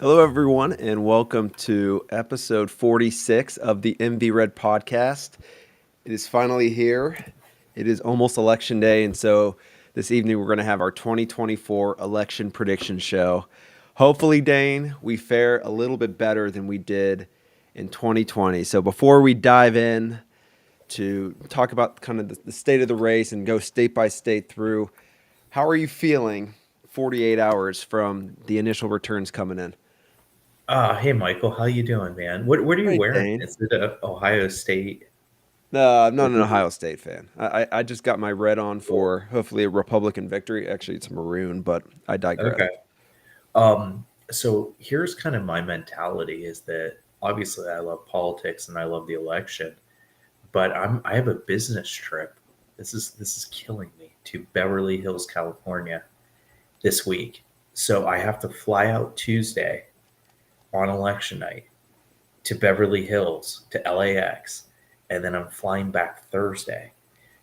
Hello, everyone, and welcome to episode 46 of the MV Red podcast. It is finally here. It is almost election day, and so this evening we're going to have our 2024 election prediction show. Hopefully, Dane, we fare a little bit better than we did in 2020. So before we dive in to talk about kind of the state of the race and go state by state through, how are you feeling 48 hours from the initial returns coming in? Hey Michael, how you doing, man? What are you Great, wearing? Dane. Is it a Ohio State? No, I'm not What an is it? Ohio State fan. I just got my red on Oh, for hopefully a Republican victory. Actually, it's maroon, but I digress. okay. So here's kind of my mentality is that obviously I love politics and I love the election, but I have a business trip. This is killing me to Beverly Hills, California this week. So I have to fly out Tuesday on election night to Beverly Hills to LAX, and then I'm flying back Thursday.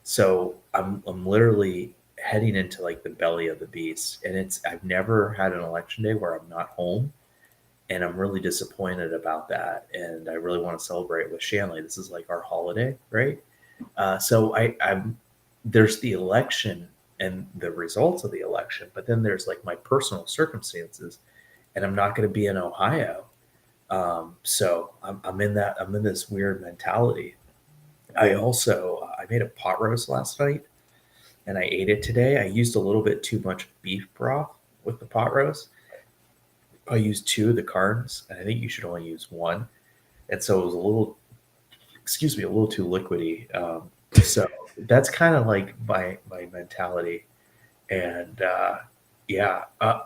So I'm literally heading into like the belly of the beast, and I've never had an election day where I'm not home, and I'm really disappointed about that. And I really want to celebrate with Shanley. This is like our holiday, right? So I'm there's the election and the results of the election, but then there's like my personal circumstances, and I'm not going to be in Ohio. I'm in this weird mentality. I made a pot roast last night and I ate it today. I used a little bit too much beef broth with the pot roast. I used two of the carnes, and I think you should only use one. And so it was a little too liquidy. So that's kind of like my mentality. And yeah,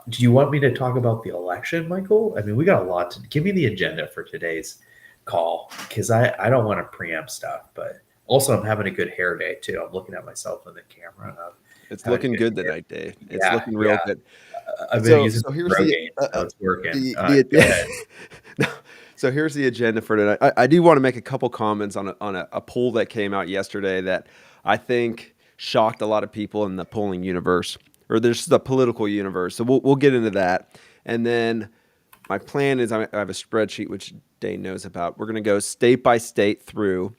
do you want me to talk about the election, Michael? I mean, we got a lot to give me the agenda for today's call because I don't want to preempt stuff, but also I'm having a good hair day too. I'm looking at myself in the camera and I'm It's having a looking good good hair. tonight, Dave. It's Yeah, looking real yeah. good. I've been So, using so some here's Rogaine, so it's working. the Go ahead. no, so here's the agenda for tonight. I do want to make a couple comments on a poll that came out yesterday that I think shocked a lot of people in the polling universe, or there's the political universe. So we'll get into that, and then my plan is I have a spreadsheet which Dane knows about. We're going to go state by state through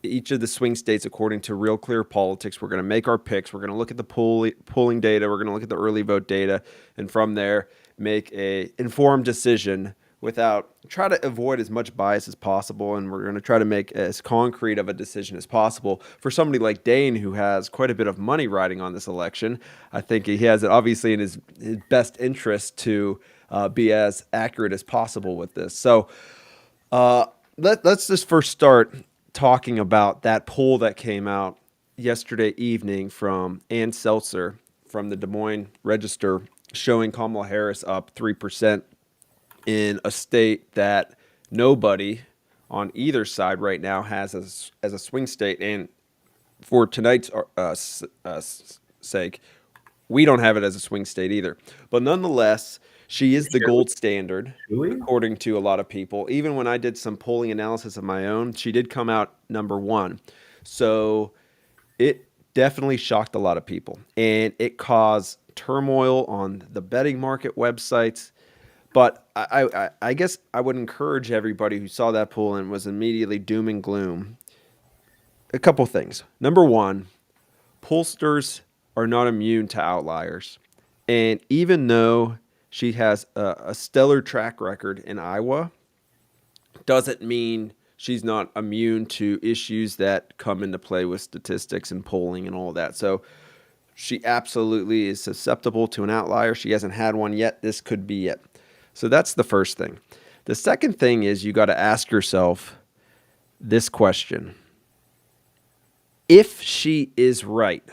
each of the swing states according to Real Clear Politics. We're going to make our picks. We're going to look at the polling data. We're going to look at the early vote data, and from there make a informed decision without try to avoid as much bias as possible. And we're going to try to make as concrete of a decision as possible for somebody like Dane, who has quite a bit of money riding on this election. I think he has it obviously in his best interest to be as accurate as possible with this. So uh, let's just first start talking about that poll that came out yesterday evening from Ann Selzer from the Des Moines Register showing Kamala Harris up 3% in a state that nobody on either side right now has as a swing state. And for tonight's sake, we don't have it as a swing state either. But nonetheless, she is the Sure, we gold standard, do we? according to a lot of people. Even when I did some polling analysis of my own, she did come out number one. So it definitely shocked a lot of people. And it caused turmoil on the betting market websites. But I guess I would encourage everybody who saw that poll and was immediately doom and gloom. A couple things. Number one, pollsters are not immune to outliers. And even though she has a stellar track record in Iowa, doesn't mean she's not immune to issues that come into play with statistics and polling and all of that. So she absolutely is susceptible to an outlier. She hasn't had one yet. This could be it. So that's the first thing. The second thing is you got to ask yourself this question. If she is right,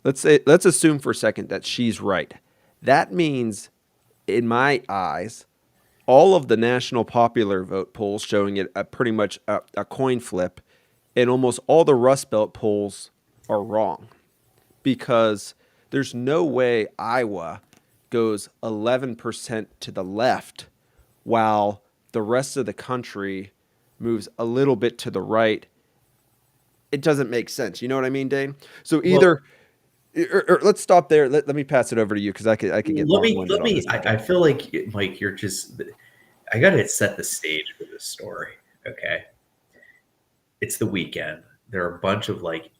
let's assume for a second that she's right. That means in my eyes, all of the national popular vote polls showing it pretty much a coin flip, and almost all the Rust Belt polls are wrong because there's no way Iowa goes 11% to the left while the rest of the country moves a little bit to the right. It doesn't make sense. You know what I mean, Dane? So Well, either or let's stop there. Let me pass it over to you because I could get let long me winded let on me. this I topic. feel like Mike, you're just. I got to set the stage for this story. Okay. It's the weekend. There are a bunch of like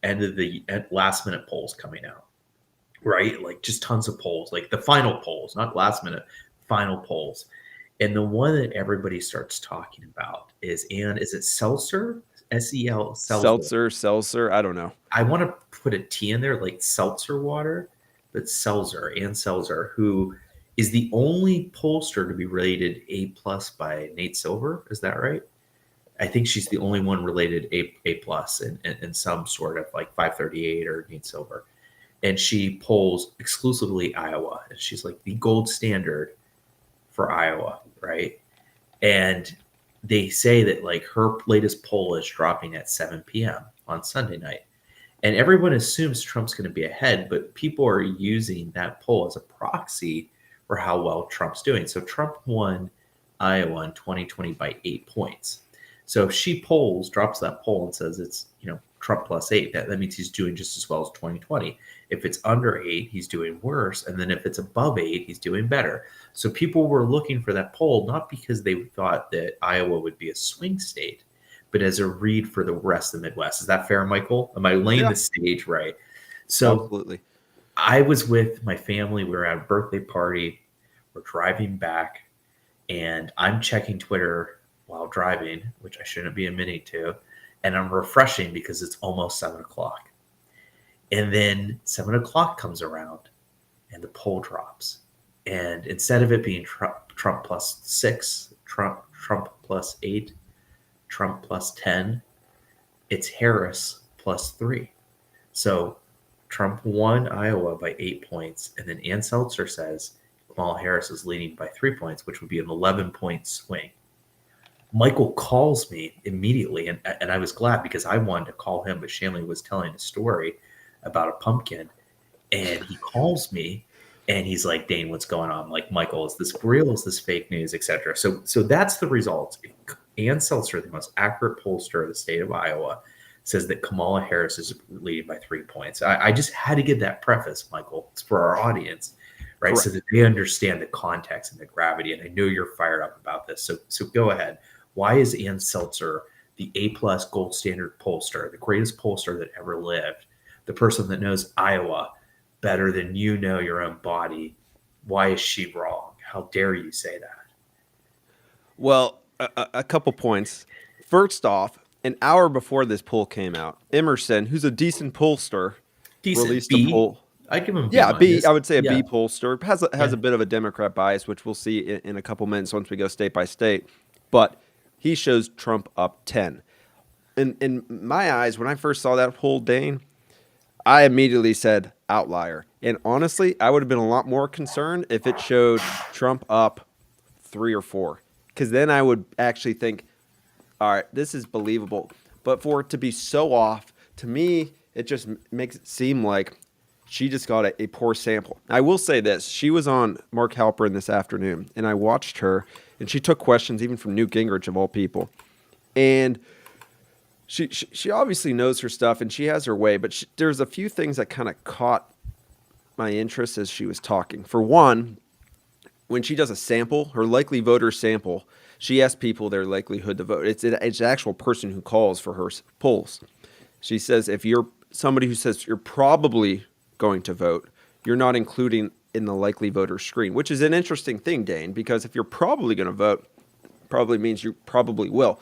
last minute polls coming out, right? Like just tons of polls, like the final polls, not last minute, final polls. And the one that everybody starts talking about is it Seltzer? S-E-L, Seltzer. Seltzer, I don't know. I want to put a T in there, like seltzer water, but Selzer, who is the only pollster to be rated A plus by Nate Silver. Is that right? I think she's the only one related A plus in some sort of like 538 or Nate Silver. And she polls exclusively Iowa. And she's like the gold standard for Iowa, right? And they say that like her latest poll is dropping at 7 p.m. on Sunday night. And everyone assumes Trump's going to be ahead, but people are using that poll as a proxy for how well Trump's doing. So Trump won Iowa in 2020 by 8 points. So if she drops that poll and says it's, Trump plus 8, that means he's doing just as well as 2020. If it's under 8, he's doing worse. And then if it's above 8, he's doing better. So people were looking for that poll, not because they thought that Iowa would be a swing state, but as a read for the rest of the Midwest. Is that fair, Michael? Am I laying Yeah, the stage right? So absolutely. I was with my family. We were at a birthday party. We're driving back, and I'm checking Twitter while driving, which I shouldn't be admitting to. And I'm refreshing because it's almost 7 o'clock. And then 7 o'clock comes around and the poll drops. And instead of it being Trump plus 6, Trump plus 8, Trump plus 10, it's Harris plus 3. So Trump won Iowa by 8 points. And then Ann Seltzer says Kamala Harris is leading by 3 points, which would be an 11-point swing. Michael calls me immediately, and I was glad because I wanted to call him, but Shanley was telling a story about a pumpkin, and he calls me, and he's like, "Dane, what's going on?" I'm like, Michael, is this real? Is this fake news, etc. So that's the results. Ann Seltzer, the most accurate pollster of the state of Iowa, says that Kamala Harris is leading by 3 points. I just had to give that preface, Michael. It's for our audience, right? So Correct. that they understand the context and the gravity. And I know you're fired up about this. So go ahead. Why is Ann Seltzer the A plus gold standard pollster, the greatest pollster that ever lived, the person that knows Iowa better than you know your own body? Why is she wrong? How dare you say that? Well, a couple points. First off, an hour before this poll came out, Emerson, who's a decent pollster, Decent released a B. poll. I give him B Yeah, B. minus. I would say a Yeah, B pollster has yeah. a bit of a Democrat bias, which we'll see in a couple minutes once we go state by state. But he shows Trump up 10. In my eyes, when I first saw that poll, Dane, I immediately said outlier. And honestly, I would have been a lot more concerned if it showed Trump up 3 or 4, because then I would actually think, all right, this is believable. But for it to be so off, to me, it just makes it seem like she just got a poor sample. I will say this: she was on Mark Halperin this afternoon, and I watched her, and she took questions even from Newt Gingrich of all people, and she obviously knows her stuff and she has her way. But there's a few things that kind of caught my interest as she was talking. For one, when she does a sample, her likely voter sample, she asks people their likelihood to vote. It's an actual person who calls for her polls. She says if you're somebody who says you're probably going to vote, you're not including in the likely voter screen, which is an interesting thing, Dane, because if you're probably going to vote, probably means you probably will.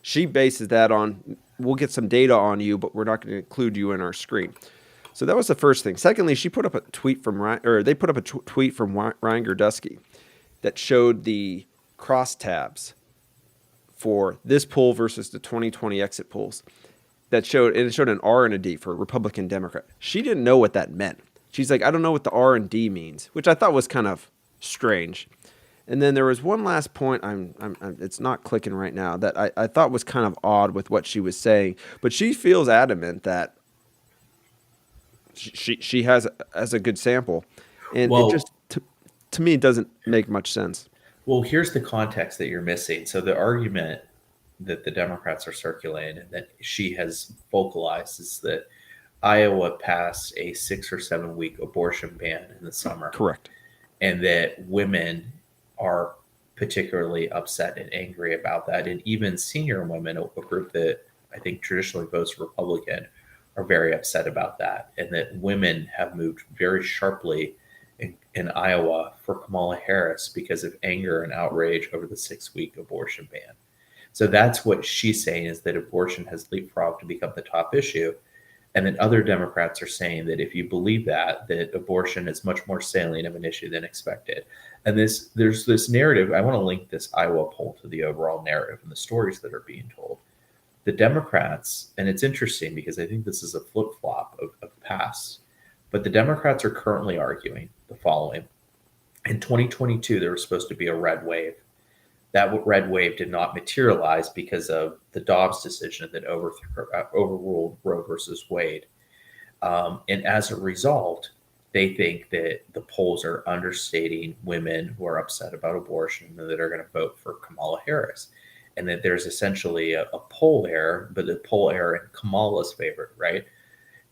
She bases that on we'll get some data on you, but we're not going to include you in our screen. So that was the first thing. Secondly, she put up a tweet from they put up a tweet from Ryan Gerdusky that showed the crosstabs for this poll versus the 2020 exit polls. It showed an R and a D for Republican Democrat. She didn't know what that meant. She's like, I don't know what the R and D means, which I thought was kind of strange. And then there was one last point. It's not clicking right now that I thought was kind of odd with what she was saying, but she feels adamant that she has a good sample, and it Well, just to me doesn't make much sense. well, here's the context that you're missing. So the argument that the Democrats are circulating and that she has vocalized is that Iowa passed a 6 or 7 week abortion ban in the summer, Correct. and that women are particularly upset and angry about that. And even senior women, a group that I think traditionally votes Republican, are very upset about that. And that women have moved very sharply in Iowa for Kamala Harris because of anger and outrage over the 6-week abortion ban. So that's what she's saying, is that abortion has leapfrogged to become the top issue. And then other Democrats are saying that if you believe that, that abortion is much more salient of an issue than expected. And there's this narrative. I want to link this Iowa poll to the overall narrative and the stories that are being told. The Democrats, and it's interesting because I think this is a flip flop of past, but the Democrats are currently arguing the following. In 2022, there was supposed to be a red wave. That red wave did not materialize because of the Dobbs decision that overruled Roe versus Wade. And as a result, they think that the polls are understating women who are upset about abortion and that are going to vote for Kamala Harris. And that there's essentially a poll error, but the poll error in Kamala's favor, right?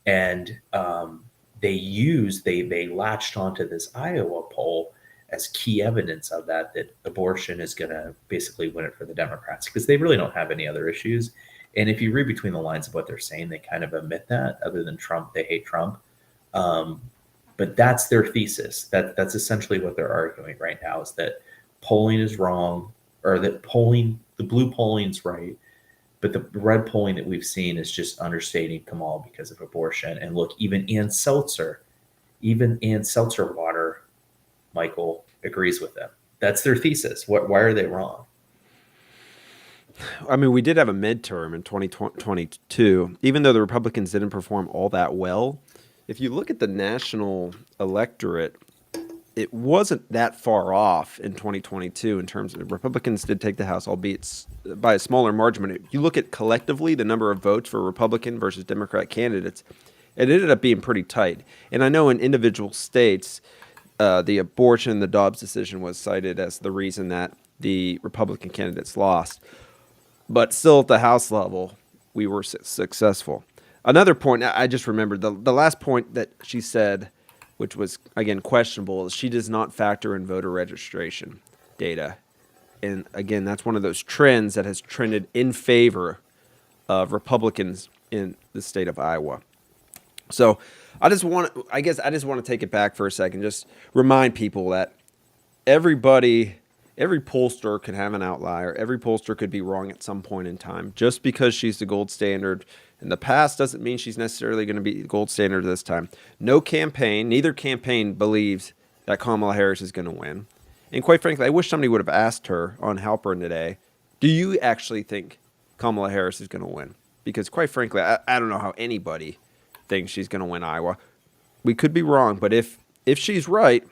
And they latched onto this Iowa poll as key evidence of that abortion is going to basically win it for the Democrats, because they really don't have any other issues. And if you read between the lines of what they're saying, they kind of admit that, other than Trump, they hate Trump. But that's their thesis. That's essentially what they're arguing right now, is that polling is wrong, or that the blue polling's right, but the red polling that we've seen is just understating Kamal because of abortion. And look, even Ann Seltzer water, Michael, agrees with them. That's their thesis. Why are they wrong? I mean, we did have a midterm in 2022, even though the Republicans didn't perform all that well. If you look at the national electorate, it wasn't that far off in 2022 in terms of Republicans did take the House, albeit by a smaller margin. But if you look at collectively the number of votes for Republican versus Democrat candidates, it ended up being pretty tight. And I know in individual states, the abortion, the Dobbs decision was cited as the reason that the Republican candidates lost. But still at the House level, we were successful. Another point, I just remembered, the last point that she said, which was, again, questionable, is she does not factor in voter registration data. And again, that's one of those trends that has trended in favor of Republicans in the state of Iowa. So I just want to take it back for a second, just remind people that every pollster can have an outlier. Every pollster could be wrong at some point in time. Just because she's the gold standard in the past doesn't mean she's necessarily going to be the gold standard this time. Neither campaign believes that Kamala Harris is going to win. And quite frankly, I wish somebody would have asked her on Halpern today, do you actually think Kamala Harris is going to win? Because quite frankly, I don't know how anybody thinks she's going to win Iowa. We could be wrong, but if she's right,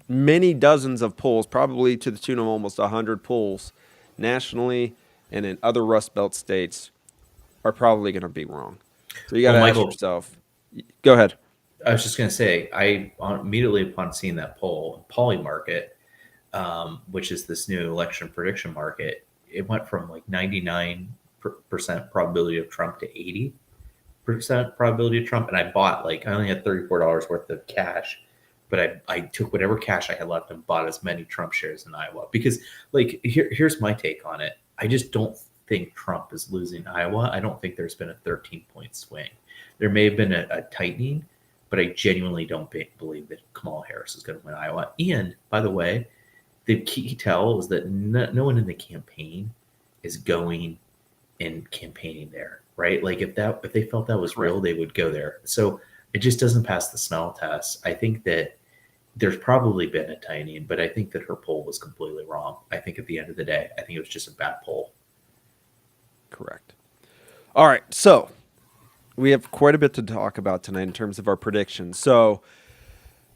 many dozens of polls, probably to the tune of almost 100 polls nationally and in other Rust Belt states, are probably going to be wrong. So you got to ask yourself. Go ahead. I was just going to say, I immediately upon seeing that poll, Polymarket, which is this new election prediction market, it went from like 99% probability of Trump to 80% probability of Trump. And I only had $34 worth of cash, but I took whatever cash I had left and bought as many Trump shares in Iowa, because here's my take on it. I just don't think Trump is losing Iowa. I don't think there's been a 13-point swing. There may have been a tightening, but I genuinely don't believe that Kamala Harris is going to win Iowa. And by the way, the key tell is that no one in the campaign is going and campaigning there, right? Like if they felt that was real, they would go there. So it just doesn't pass the smell test. I think that there's probably been a tightening, but I think that her poll was completely wrong. I think at the end of the day, I think it was just a bad poll. Correct. All right, so we have quite a bit to talk about tonight in terms of our predictions. So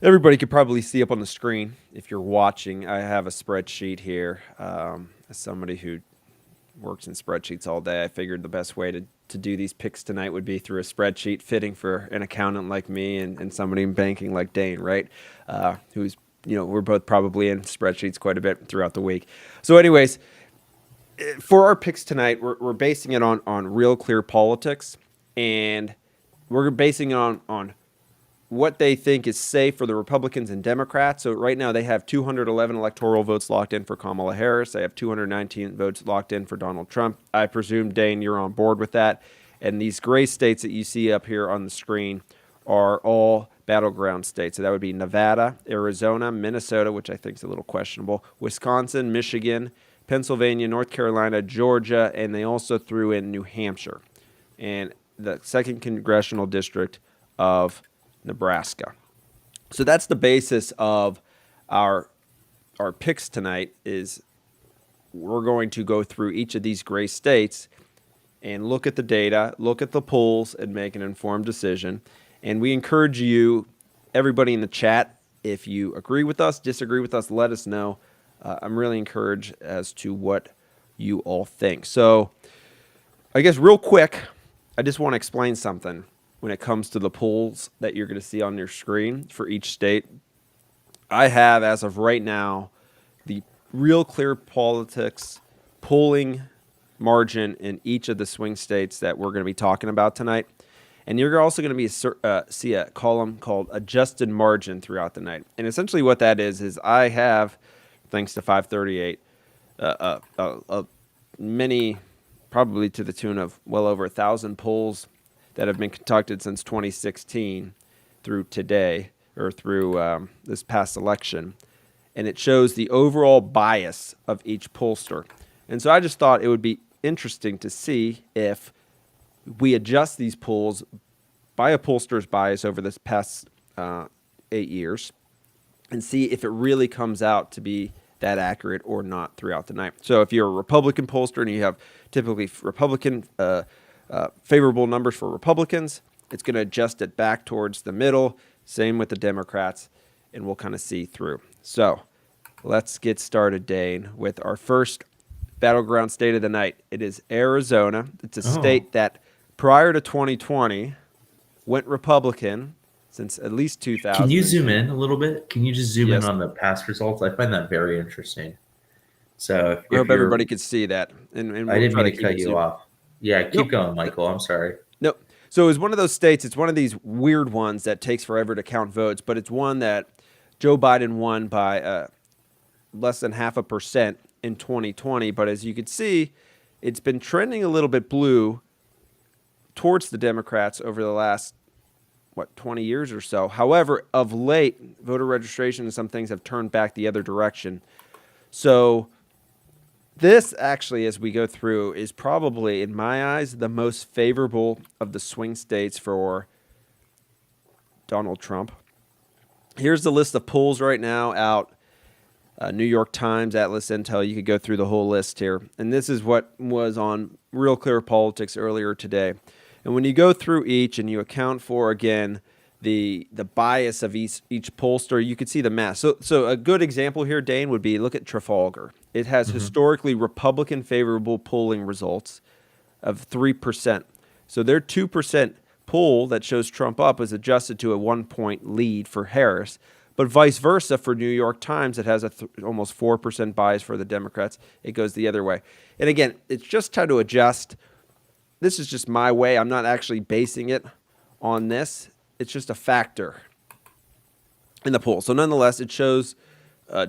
everybody could probably see up on the screen if you're watching. I have a spreadsheet here. As somebody who works in spreadsheets all day, I figured the best way to do these picks tonight would be through a spreadsheet, fitting for an accountant like me and somebody in banking like Dane, right? Who's, we're both probably in spreadsheets quite a bit throughout the week. So anyways, for our picks tonight, we're basing it on real clear politics, and we're basing it on what they think is safe for the Republicans and Democrats. So right now they have 211 electoral votes locked in for Kamala Harris. They have 219 votes locked in for Donald Trump. I presume, Dane, you're on board with that. And these gray states that you see up here on the screen are all battleground states. So that would be Nevada, Arizona, Minnesota, which I think is a little questionable, Wisconsin, Michigan, Pennsylvania, North Carolina, Georgia, and they also threw in New Hampshire and the 2nd Congressional District of Nebraska. So that's the basis of our picks tonight. Is we're going to go through each of these gray states and look at the data, look at the polls, and make an informed decision. And we encourage you, everybody in the chat, if you agree with us, disagree with us, let us know. I'm really encouraged as to what you all think. So I guess real quick, I just want to explain something when it comes to the polls that you're going to see on your screen for each state. I have, as of right now, the Real Clear Politics polling margin in each of the swing states that we're going to be talking about tonight. And you're also going to see a column called adjusted margin throughout the night. And essentially what that is I have, thanks to 538, many, probably to the tune of well over 1,000 polls that have been conducted since 2016 through today, or through this past election. And it shows the overall bias of each pollster. And so I just thought it would be interesting to see if we adjust these polls by a pollster's bias over this past 8 years and see if it really comes out to be that accurate or not throughout the night. So if you're a Republican pollster and you have typically Republican favorable numbers for Republicans, it's going to adjust it back towards the middle. Same with the Democrats, and we'll kind of see through. So let's get started, Dane, with our first battleground state of the night. It is Arizona. It's a state that prior to 2020 went Republican since at least 2000. Can you zoom in a little bit? Can you just zoom in Yes. on the past results? I find that very interesting. So I hope everybody could see that. And I we'll didn't try mean to to cut keep it you zoomed. off. Yeah, keep going, Michael. I'm sorry. Nope. So it was one of those states. It's one of these weird ones that takes forever to count votes, but it's one that Joe Biden won by less than 0.5% in 2020. But as you can see, it's been trending a little bit blue towards the Democrats over the last, 20 years or so. However, of late, voter registration and some things have turned back the other direction. So this actually, as we go through, is probably, in my eyes, the most favorable of the swing states for Donald Trump. Here's the list of polls right now out. New York Times, Atlas Intel. You could go through the whole list here. And this is what was on Real Clear Politics earlier today. And when you go through each and you account for, again, the bias of each pollster, you could see the math. So a good example here, Dane, would be look at Trafalgar. It has historically Republican favorable polling results of 3%. So their 2% poll that shows Trump up is adjusted to a 1-point lead for Harris. But vice versa for New York Times, it has a almost 4% bias for the Democrats. It goes the other way. And again, it's just time to adjust. This is just my way. I'm not actually basing it on this. It's just a factor in the poll. So nonetheless, it shows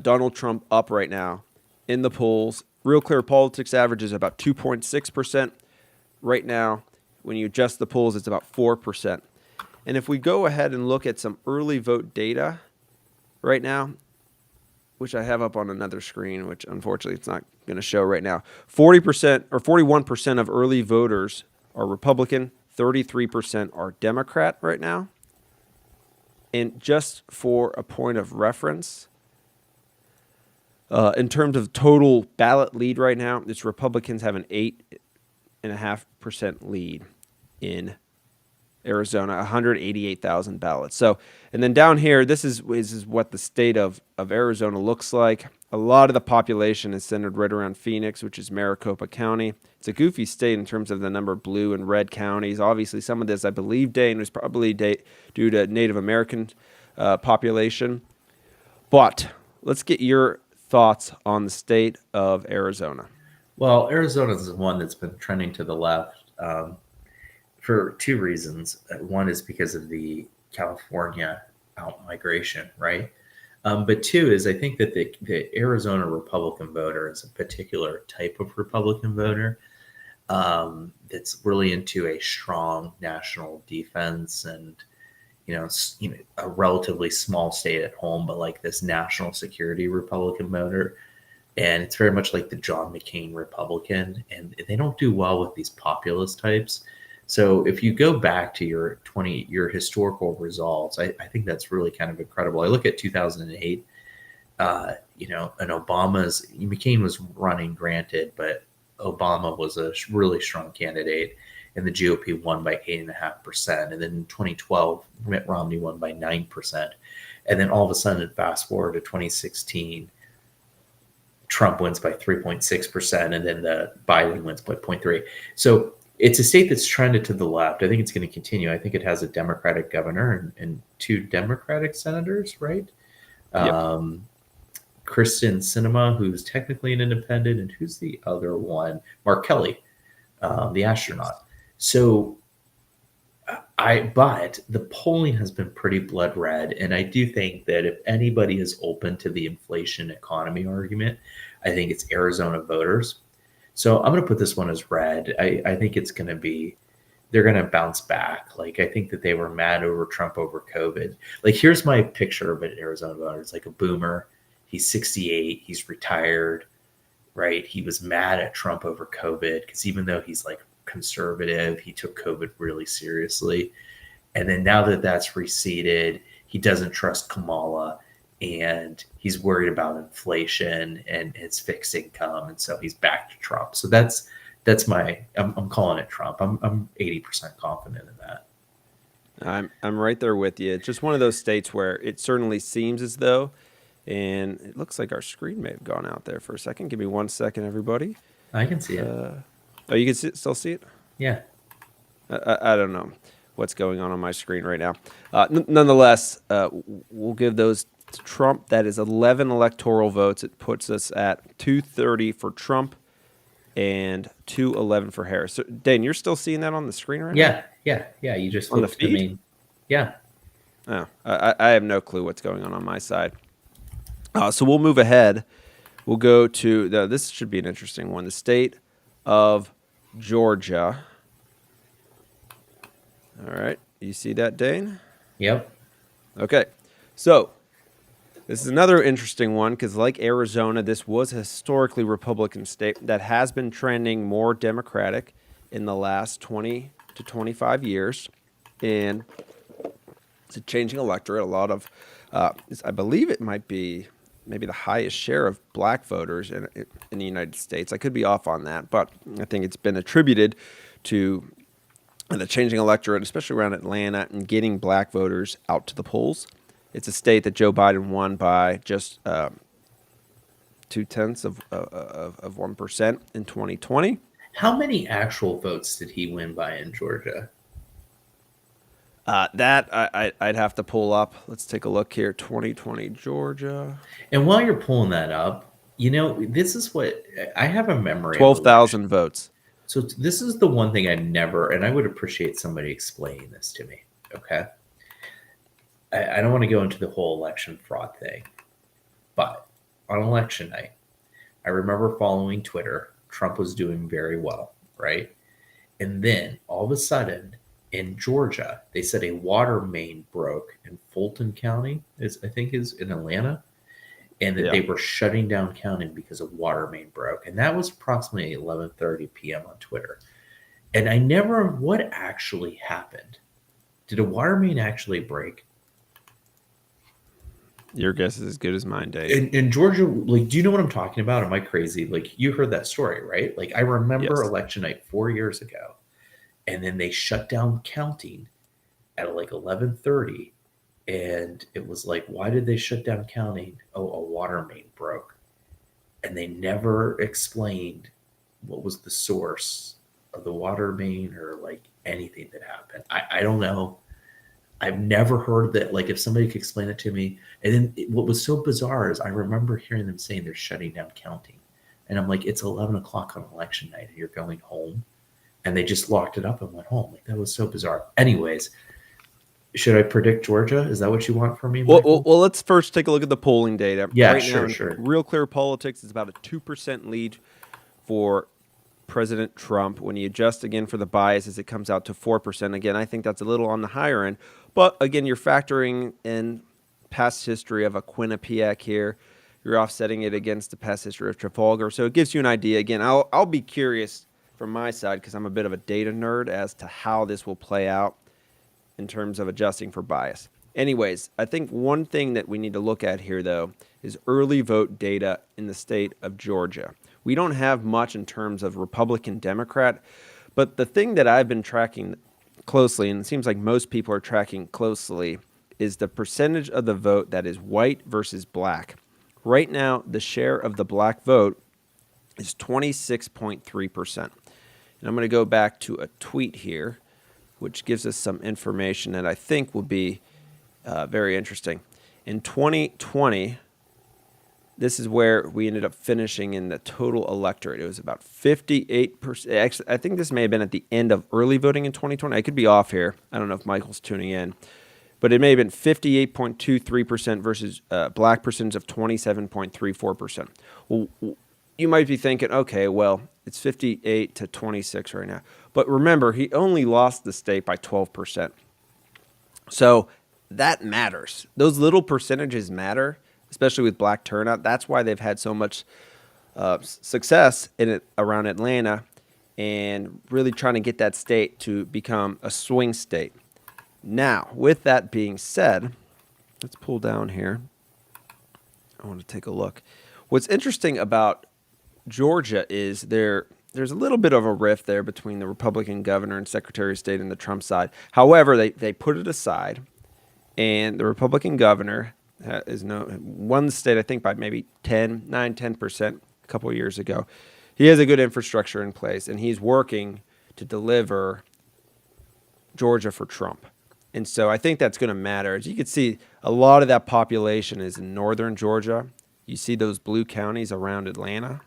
Donald Trump up right now in the polls. Real Clear Politics average is about 2.6% right now. When you adjust the polls, it's about 4%. And if we go ahead and look at some early vote data right now, which I have up on another screen, which unfortunately it's not going to show right now. 40% or 41% of early voters are Republican, 33% are Democrat right now. And just for a point of reference, in terms of total ballot lead right now, it's Republicans have an 8.5% lead in Arizona, 188,000 ballots. So, and then down here, this is what the state of Arizona looks like. A lot of the population is centered right around Phoenix, which is Maricopa County. It's a goofy state in terms of the number of blue and red counties. Obviously, some of this, I believe, Dane, was probably due to Native American population. But let's get your thoughts on the state of Arizona. Well, Arizona is the one that's been trending to the left for two reasons. One is because of the California out migration, right? But two is I think that the Arizona Republican voter is a particular type of Republican voter that's really into a strong national defense and a relatively small state at home, but like this national security Republican voter. And it's very much like the John McCain Republican, and they don't do well with these populist types. So if you go back to your historical results, I think that's really kind of incredible. I look at 2008, and McCain was running, granted, but Obama was a really strong candidate, and the GOP won by 8.5%. And then in 2012, Mitt Romney won by 9%. And then all of a sudden, fast forward to 2016, Trump wins by 3.6%, and then the Biden wins by 0.3. So it's a state that's trended to the left. I think it's going to continue. I think it has a Democratic governor and two Democratic senators, right? Yep. Kristen Sinema, who's technically an independent, and who's the other one? Mark Kelly, the astronaut. So but the polling has been pretty blood red, and I do think that if anybody is open to the inflation economy argument, I think it's Arizona voters. So I'm going to put this one as red. I think it's going to be, they're going to bounce back. Like, I think that they were mad over Trump over COVID. Like, here's my picture of an Arizona voter. It's like a boomer. He's 68. He's retired, right? He was mad at Trump over COVID because even though he's like conservative, he took COVID really seriously. And then now that that's receded, he doesn't trust Kamala, and he's worried about inflation and his fixed income, and so he's back to Trump. So that's I'm calling it Trump. I'm 80% confident in that. I'm right there with you. It's just one of those states where it certainly seems as though, and it looks like our screen may have gone out there for a second. Give me 1 second, everybody. I can see it. Oh, you can still see it? Yeah. I don't know what's going on my screen right now. Nonetheless, we'll give those to Trump. That is 11 electoral votes. It puts us at 230 for Trump and 211 for Harris. So, Dane, you're still seeing that on the screen right now? Yeah. You just on the flipped to feed? me. Yeah. Oh, I have no clue what's going on my side. So we'll move ahead. We'll go to this should be an interesting one. The state of Georgia. All right. You see that, Dane? Yep. Okay. So this is another interesting one because, like Arizona, this was a historically Republican state that has been trending more Democratic in the last 20 to 25 years. And it's a changing electorate. A lot of, I believe it might be maybe the highest share of black voters in the United States. I could be off on that, but I think it's been attributed to the changing electorate, especially around Atlanta, and getting black voters out to the polls. It's a state that Joe Biden won by just 0.2% of 1% in 2020. How many actual votes did he win by in Georgia? That I'd have to pull up. Let's take a look here. 2020 Georgia. And while you're pulling that up, this is what I have a memory. 12,000 votes. So this is the one thing and I would appreciate somebody explaining this to me. Okay. I don't want to go into the whole election fraud thing, but on election night, I remember following Twitter. Trump was doing very well, right? And then all of a sudden in Georgia, they said a water main broke in Fulton County, is in Atlanta, and that they were shutting down counting because a water main broke. And that was approximately 11:30 p.m. on Twitter. And what actually happened? Did a water main actually break? Your guess is as good as mine, Dave. In Georgia, like, do you know what I'm talking about? Am I crazy? Like, you heard that story, right? Like, I remember election night 4 years ago, and then they shut down counting at like 11:30, and it was like, why did they shut down counting? Oh, a water main broke, and they never explained what was the source of the water main or like anything that happened. I don't know. I've never heard that. Like, if somebody could explain it to me. And then what was so bizarre is I remember hearing them saying they're shutting down counting. And I'm like, it's 11 o'clock on election night and you're going home. And they just locked it up and went home. Like, that was so bizarre. Anyways, Should I predict Georgia? Is that what you want from me, Well, well, Michael? well, let's first take a look at the polling data. Yeah, Right now, sure, in sure. Real Clear Politics, it's about a 2% lead for President Trump. When you adjust again for the biases, it comes out to 4%. Again, I think that's a little on the higher end. But again, you're factoring in past history of a Quinnipiac here. You're offsetting it against the past history of Trafalgar. So it gives you an idea. Again, I'll be curious from my side because I'm a bit of a data nerd as to how this will play out in terms of adjusting for bias. Anyways, I think one thing that we need to look at here, though, is early vote data in the state of Georgia. We don't have much in terms of Republican, Democrat, but the thing that I've been tracking closely, and it seems like most people are tracking closely, is the percentage of the vote that is white versus black. Right now, the share of the black vote is 26.3%. And I'm going to go back to a tweet here, which gives us some information that I think will be very interesting. In 2020, this is where we ended up finishing in the total electorate. It was about 58%. Actually, I think this may have been at the end of early voting in 2020. I could be off here. I don't know if Michael's tuning in. But it may have been 58.23% versus black percentage of 27.34%. Well, you might be thinking, okay, well, it's 58 to 26 right now. But remember, he only lost the state by 12%. So that matters. Those little percentages matter, especially with black turnout. That's why they've had so much success in it around Atlanta and really trying to get that state to become a swing state. Now, with that being said, let's pull down here. I want to take a look. What's interesting about Georgia is there's a little bit of a rift there between the Republican governor and Secretary of State and the Trump side. However, they put it aside, and the Republican governor won the state, I think, by maybe 10% a couple of years ago. He has a good infrastructure in place, and he's working to deliver Georgia for Trump. And so I think that's going to matter. As you can see, a lot of that population is in northern Georgia. You see those blue counties around Atlanta.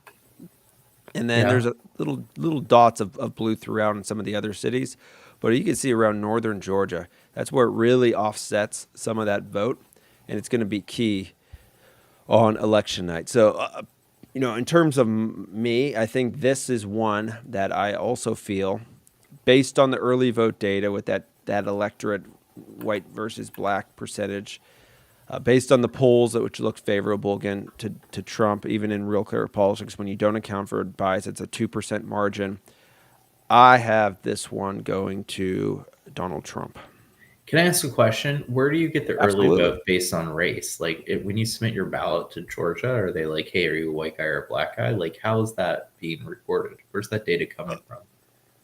And then Yeah. there's a little dots of blue throughout in some of the other cities. But you can see around northern Georgia, that's where it really offsets some of that vote. And it's going to be key on election night. So, in terms of me, I think this is one that I also feel, based on the early vote data with that electorate white versus black percentage, based on the polls which looked favorable again to Trump, even in Real Clear Politics, when you don't account for bias, it's a 2% margin. I have this one going to Donald Trump. Can I ask a question? Where do you get the early Absolutely. vote based on race? Like, when you submit your ballot to Georgia, are they like, "Hey, are you a white guy or a black guy?" Like, how is that being recorded? Where's that data coming from?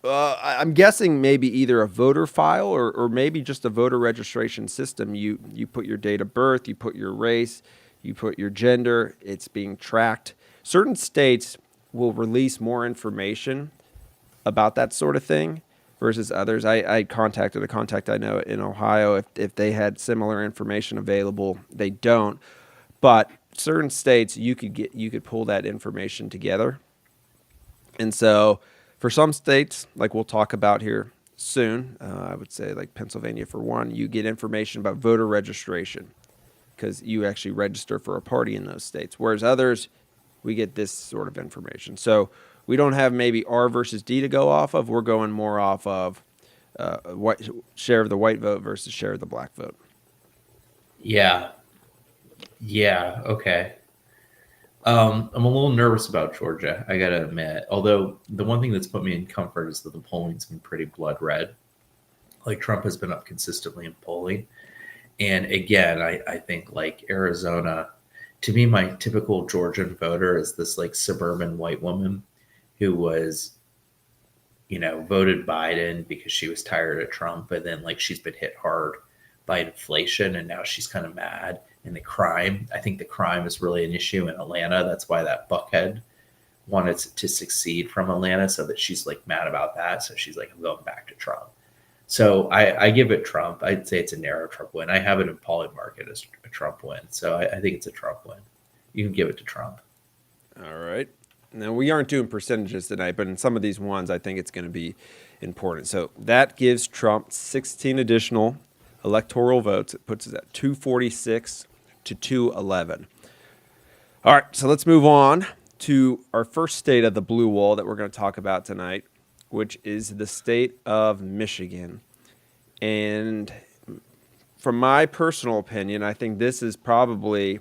I'm guessing maybe either a voter file or maybe just a voter registration system. You put your date of birth, you put your race, you put your gender. It's being tracked. Certain states will release more information about that sort of thing versus others. I contacted a contact I know in Ohio. If they had similar information available, they don't. But certain states you could pull that information together. And so for some states, like we'll talk about here soon, I would say like Pennsylvania for one, you get information about voter registration because you actually register for a party in those states. Whereas others, we get this sort of information. So we don't have maybe R versus D to go off of. We're going more off of what share of the white vote versus share of the black vote. Yeah. Yeah. Okay. I'm a little nervous about Georgia, I gotta admit. Although the one thing that's put me in comfort is that the polling's been pretty blood red. Like, Trump has been up consistently in polling. And again, I think like Arizona, to me, my typical Georgian voter is this like suburban white woman who was, voted Biden because she was tired of Trump. And then like she's been hit hard by inflation and now she's kind of mad. And the crime, I think the crime is really an issue in Atlanta. That's why that Buckhead wanted to succeed from Atlanta, so that she's like mad about that. So she's like, I'm going back to Trump. So I give it Trump. I'd say it's a narrow Trump win. I have it in polling market as a Trump win. So I think it's a Trump win. You can give it to Trump. All right. Now, we aren't doing percentages tonight, but in some of these ones, I think it's going to be important. So that gives Trump 16 additional electoral votes. It puts us at 246 to 211. All right, so let's move on to our first state of the blue wall that we're going to talk about tonight, which is the state of Michigan. And from my personal opinion, I think this is probably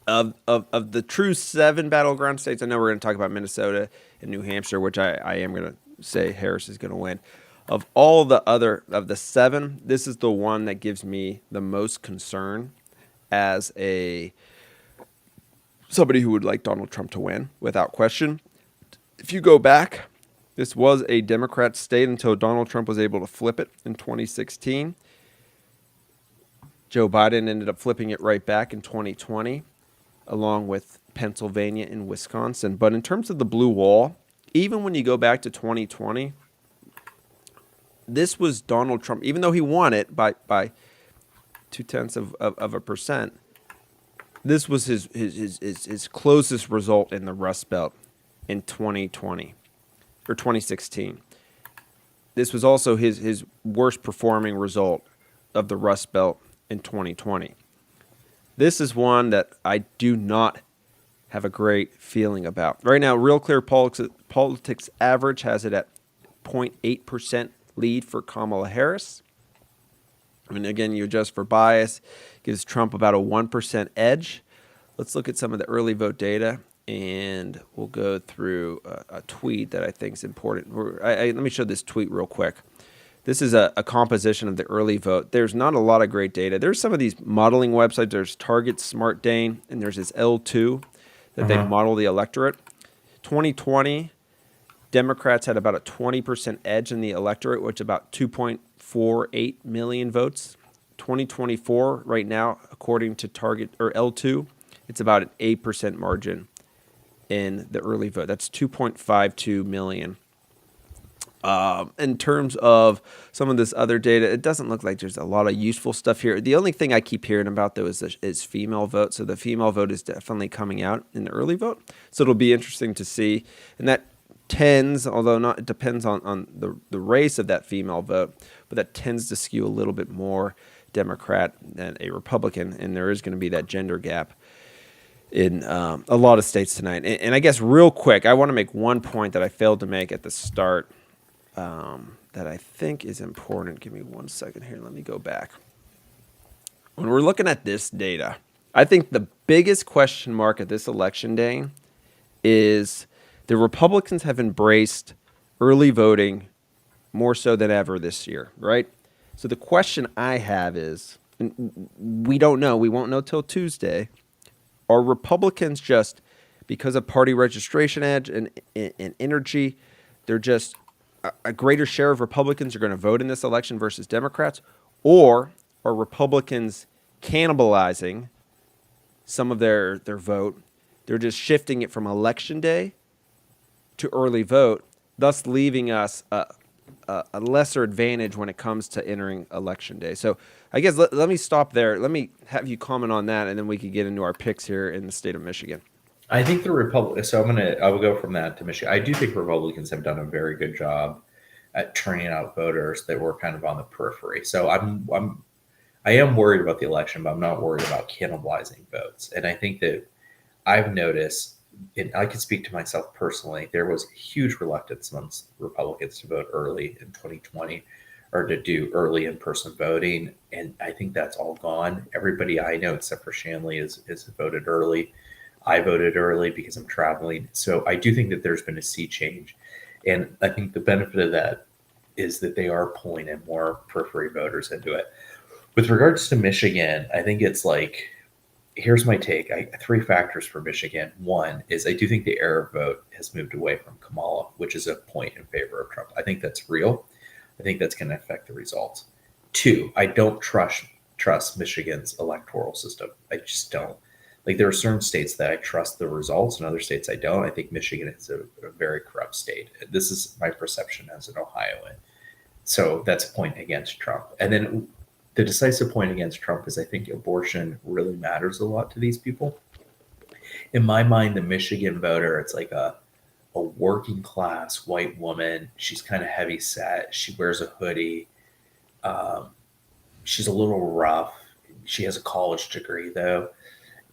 of the true 7 battleground states. I know we're going to talk about Minnesota and New Hampshire, which I am going to say Harris is going to win. Of all the other of the 7, this is the one that gives me the most concern as a somebody who would like Donald Trump to win without question. If you go back, this was a Democrat state until Donald Trump was able to flip it in 2016. Joe Biden ended up flipping it right back in 2020, along with Pennsylvania and Wisconsin. But in terms of the blue wall, even when you go back to 2020, this was Donald Trump, even though he won it by 0.2%. This was his closest result in the Rust Belt in 2020 or 2016. This was also his worst performing result of the Rust Belt in 2020. This is one that I do not have a great feeling about. Right now, Real Clear Politics average has it at 0.8% lead for Kamala Harris. And again, you adjust for bias, gives Trump about a 1% edge. Let's look at some of the early vote data, and we'll go through a tweet that I think is important. Let me show this tweet real quick. This is a composition of the early vote. There's not a lot of great data. There's some of these modeling websites. There's Target Smart Dane, and there's this L2 that they model the electorate. 2020, Democrats had about a 20% edge in the electorate, which is about 2.48 million votes. 2024, right now, according to Target or L2, it's about an 8% margin in the early vote. That's 2.52 million. In terms of some of this other data, it doesn't look like there's a lot of useful stuff here. The only thing I keep hearing about, though, is female vote. So the female vote is definitely coming out in the early vote. So it'll be interesting to see. And that tends, although not, it depends on the race of that female vote, but that tends to skew a little bit more Democrat than a Republican. And there is going to be that gender gap in a lot of states tonight. And I guess real quick, I want to make one point that I failed to make at the start that I think is important. Give me 1 second here. Let me go back. When we're looking at this data, I think the biggest question mark at this election day is the Republicans have embraced early voting more so than ever this year, right? So the question I have is, and we don't know, we won't know till Tuesday, are Republicans just, because of party registration edge and energy, they're just a greater share of Republicans are going to vote in this election versus Democrats? Or are Republicans cannibalizing some of their vote? They're just shifting it from election day to early vote, thus leaving us a lesser advantage when it comes to entering election day. So I guess let me stop there. Let me have you comment on that, and then we can get into our picks here in the state of Michigan. I think the Republic. So I will go from that to Michigan. I do think Republicans have done a very good job at turning out voters that were kind of on the periphery. So I am worried about the election, but I'm not worried about cannibalizing votes. And I think that I've noticed, and I can speak to myself personally, there was huge reluctance amongst Republicans to vote early in 2020 or to do early in-person voting. And I think that's all gone. Everybody I know, except for Shanley, is voted early. I voted early because I'm traveling. So I do think that there's been a sea change. And I think the benefit of that is that they are pulling in more periphery voters into it. With regards to Michigan, I think it's like, here's my take. 3 factors for Michigan. One is I do think the Arab vote has moved away from Kamala, which is a point in favor of Trump. I think that's real. I think that's going to affect the results. 2, I don't trust Michigan's electoral system. I just don't. Like, there are certain states that I trust the results and other states I don't. I think Michigan is a very corrupt state. This is my perception as an Ohioan. So that's a point against Trump. And then the decisive point against Trump is I think abortion really matters a lot to these people. In my mind, the Michigan voter, it's like a working class white woman. She's kind of heavy set. She wears a hoodie. she's a little rough. She has a college degree though,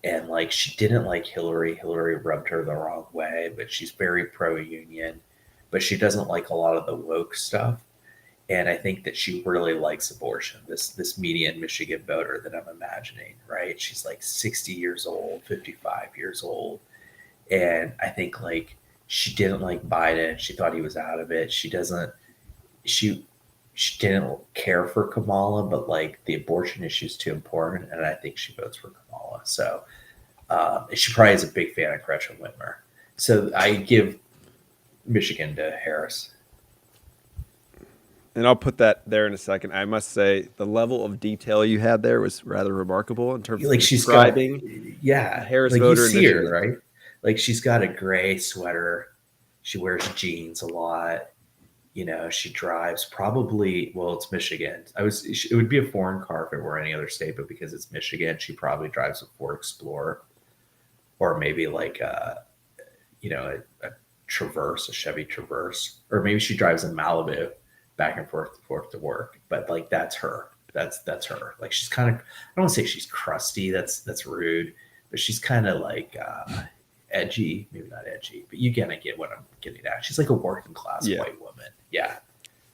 and like she didn't like Hillary. Hillary rubbed her the wrong way, but she's very pro union, but she doesn't like a lot of the woke stuff. And I think that she really likes abortion. This median Michigan voter that I'm imagining, right? She's like 60 years old, 55 years old, and I think like she didn't like Biden. She thought he was out of it. She doesn't. She she didn't care for Kamala, but like the abortion issue is too important, and I think she votes for Kamala. So she probably is a big fan of Gretchen Whitmer. So I give Michigan to Harris. And I'll put that there in a second. I must say the level of detail you had there was rather remarkable in terms of Like she's got, describing a yeah, Harris like you voter in see her, Michigan. right? Like she's got a gray sweater. She wears jeans a lot. You know, she drives probably, well, it's Michigan. It would be a foreign car if it were any other state, but because it's Michigan, she probably drives a Ford Explorer or maybe like a Traverse, a Chevy Traverse, or maybe she drives a Malibu back and forth to work. But like that's her. That's her. Like she's kind of, I don't want to say she's crusty. That's rude, but she's kind of like edgy. Maybe not edgy, but you gonna get what I'm getting at. She's like a working class Yeah. white woman. Yeah.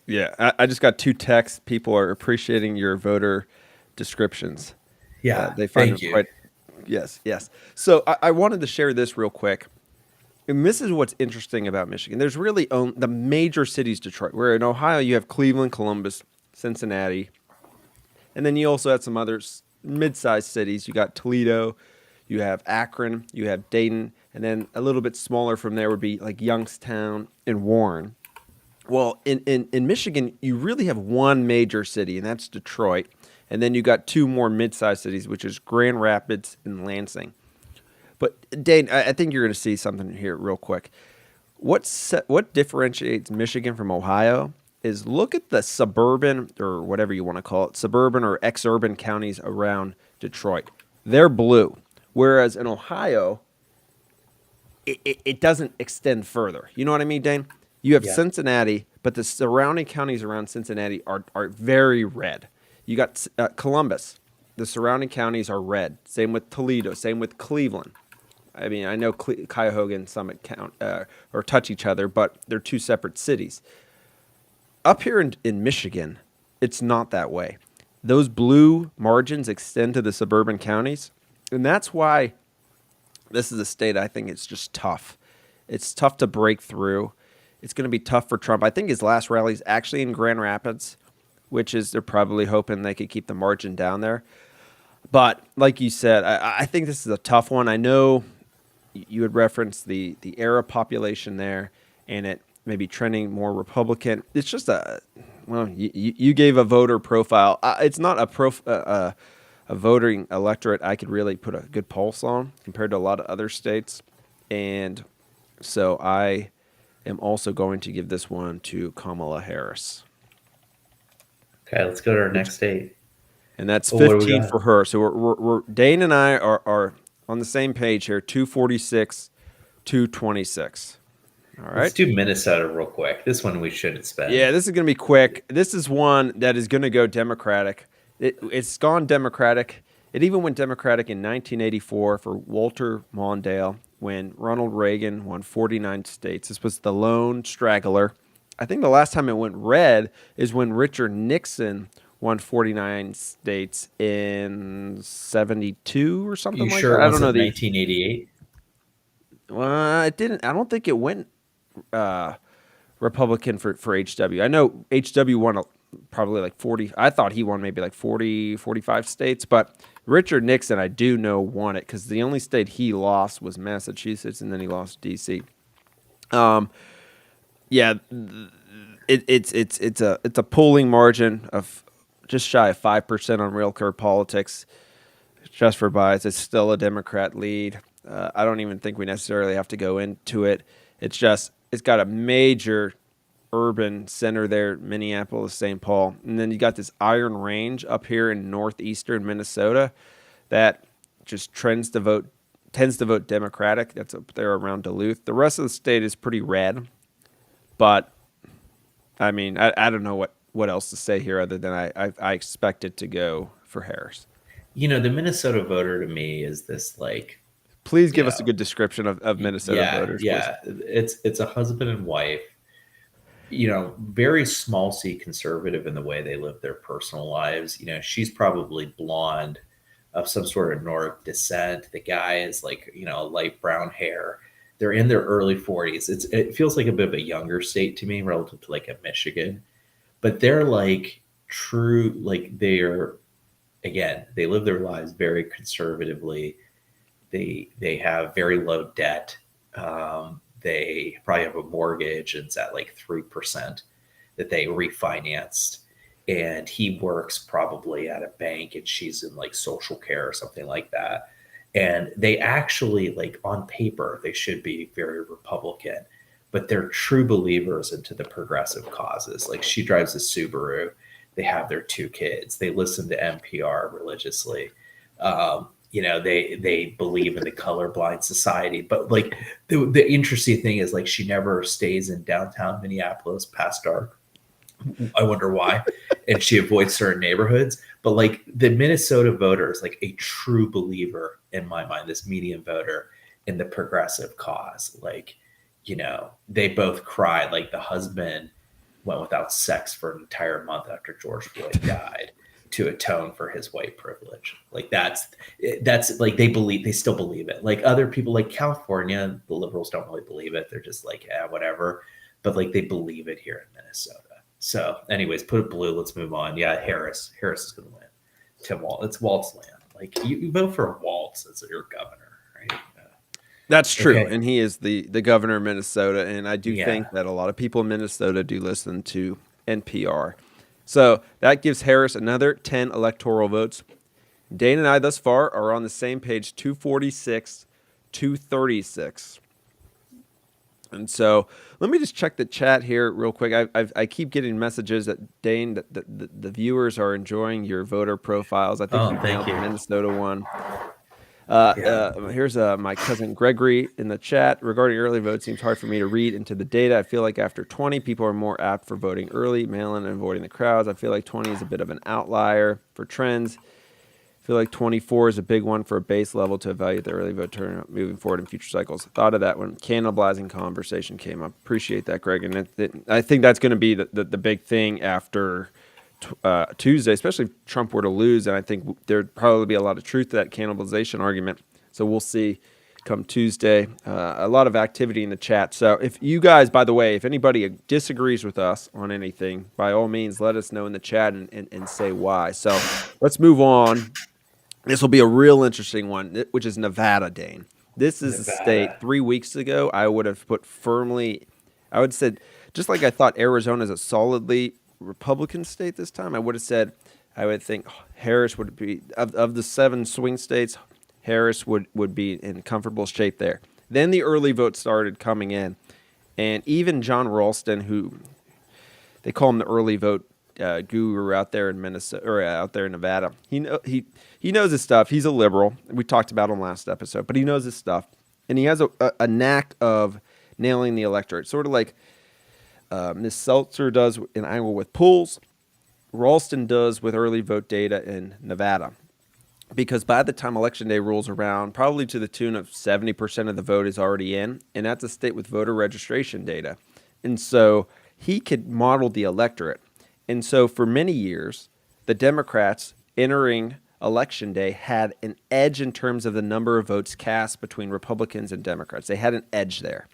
Yeah. I just got 2 texts. People are appreciating your voter descriptions. Yeah. They find Thank them you. quite. Yes. Yes. So I wanted to share this real quick. And this is what's interesting about Michigan. There's really the major cities, Detroit, where in Ohio you have Cleveland, Columbus, Cincinnati, and then you also have some other mid-sized cities. You got Toledo, you have Akron, you have Dayton, and then a little bit smaller from there would be like Youngstown and Warren. Well, in Michigan, you really have one major city, and that's Detroit. And then you got 2 more mid-sized cities, which is Grand Rapids and Lansing. But Dane, I think you're going to see something here real quick. What differentiates Michigan from Ohio is look at the suburban or whatever you want to call it, suburban or exurban counties around Detroit. They're blue, whereas in Ohio, it doesn't extend further. You know what I mean, Dane? You have Yeah. Cincinnati, but the surrounding counties around Cincinnati are very red. You got Columbus. The surrounding counties are red. Same with Toledo. Same with Cleveland. I mean, I know Cuyahoga and Summit count or touch each other, but they're 2 separate cities. Up here in Michigan, it's not that way. Those blue margins extend to the suburban counties, and that's why this is a state I think it's just tough. It's tough to break through. It's going to be tough for Trump. I think his last rally is actually in Grand Rapids, which is they're probably hoping they could keep the margin down there. But like you said, I think this is a tough one. I know you had referenced the era population there, and it may be trending more Republican. It's just you gave a voter profile. It's not a voting electorate I could really put a good pulse on compared to a lot of other states, and so I am also going to give this one to Kamala Harris. Okay, let's go to our next state. And that's Well, what do we 15 got? for her. So we're Dane and I are on the same page here. 246, 226. All Let's right. do Minnesota real quick. This one we should spend. Yeah, this is going to be quick. This is one that is going to go Democratic. It's gone Democratic. It even went Democratic in 1984 for Walter Mondale when Ronald Reagan won 49 states. This was the lone straggler. I think the last time it went red is when Richard Nixon won 49 states in 72 or something You like sure that. it I don't know wasn't the. 1988? It didn't. I don't think it went uh, Republican for HW. I know HW won probably like 40. I thought he won maybe like 40, 45 states, but Richard Nixon, I do know, won it because the only state he lost was Massachusetts, and then he lost D.C. Yeah, it's a polling margin of just shy of 5% on Real Clear Politics. Just for bias, it's still a Democrat lead. I don't even think we necessarily have to go into it. It's got a major urban center there, Minneapolis, St. Paul, and then you got this Iron Range up here in northeastern Minnesota that just tends to vote Democratic. That's up there around Duluth. The rest of the state is pretty red, but I mean, I don't know what what else to say here other than I expect it to go for Harris. The Minnesota voter to me is this like, Please you give us a know, good description of Minnesota yeah, voters, please. yeah. It's a husband and wife, very small c conservative in the way they live their personal lives. She's probably blonde of some sort of Nordic descent. The guy is like, light brown hair. They're in their early 40s. It feels like a bit of a younger state to me relative to like a Michigan, but they're like true, like they're, again, they live their lives very conservatively. They have very low debt. They probably have a mortgage and it's at like 3% that they refinanced. And he works probably at a bank and she's in like social care or something like that. And they actually, like on paper, they should be very Republican, but they're true believers into the progressive causes. Like she drives a Subaru. They have their two kids. They listen to NPR religiously. They believe in the colorblind society, but like the interesting thing is like she never stays in downtown Minneapolis past dark. I wonder why. And she avoids certain neighborhoods. But like the Minnesota voter is like a true believer in my mind, this median voter in the progressive cause. Like, they both cried. Like the husband went without sex for an entire month after George Floyd died to atone for his white privilege. Like that's like they still believe it. Like other people, like California, the liberals don't really believe it. They're just like, whatever. But like they believe it here in Minnesota. So, anyways, put it blue. Let's move on. Yeah, Harris. Harris is going to win. Tim Walz. It's Walt's land. Like you vote for Waltz as your governor, right? That's true, Okay. and he is the governor of Minnesota, and I do Yeah. think that a lot of people in Minnesota do listen to NPR. So that gives Harris another 10 electoral votes. Dane and I thus far are on the same page, 246, 236. And so let me just check the chat here real quick. I keep getting messages that Dane, that the viewers are enjoying your voter profiles. I think Oh, you've thank nailed the you. Minnesota one. Yeah. Here's my cousin Gregory in the chat. Regarding early vote, seems hard for me to read into the data. I feel like after 20, people are more apt for voting early, mail-in, and avoiding the crowds. I feel like 20 is a bit of an outlier for trends. I feel like 24 is a big one for a base level to evaluate the early vote turnout moving forward in future cycles. Thought of that when cannibalizing conversation came up. Appreciate that, Greg. And I think that's going to be the big thing after Tuesday, especially if Trump were to lose. And I think there'd probably be a lot of truth to that cannibalization argument. So we'll see come Tuesday. A lot of activity in the chat. So if you guys, by the way, if anybody disagrees with us on anything, by all means, let us know in the chat and say why. So let's move on. This will be a real interesting one, which is Nevada, Dane. This is a state Nevada. 3 weeks ago I would have put firmly, I would have said, just like I thought Arizona is a solidly Republican state this time, I would have said, I would think Harris would be, of the 7 swing states, Harris would be in comfortable shape there. Then the early vote started coming in. And even John Ralston, who they call him the early vote guru out there in Minnesota or out there in Nevada. He knows his stuff. He's a liberal. We talked about him last episode, but he knows his stuff, and he has a knack of nailing the electorate, sort of like Ms. Selzer does in Iowa with polls. Ralston does with early vote data in Nevada. Because by the time Election Day rolls around, probably to the tune of 70% of the vote is already in, and that's a state with voter registration data. And so he could model the electorate. And so for many years, the Democrats entering Election Day had an edge in terms of the number of votes cast between Republicans and Democrats. They had an edge there.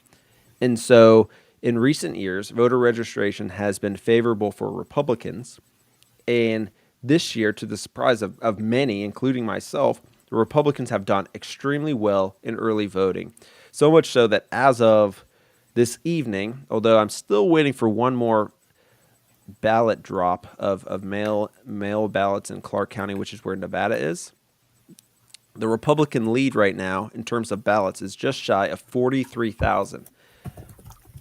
And so in recent years, voter registration has been favorable for Republicans. And this year, to the surprise of many, including myself, the Republicans have done extremely well in early voting. So much so that as of this evening, although I'm still waiting for one more ballot drop of mail ballots in Clark County, which is where Nevada is, the Republican lead right now in terms of ballots is just shy of 43,000.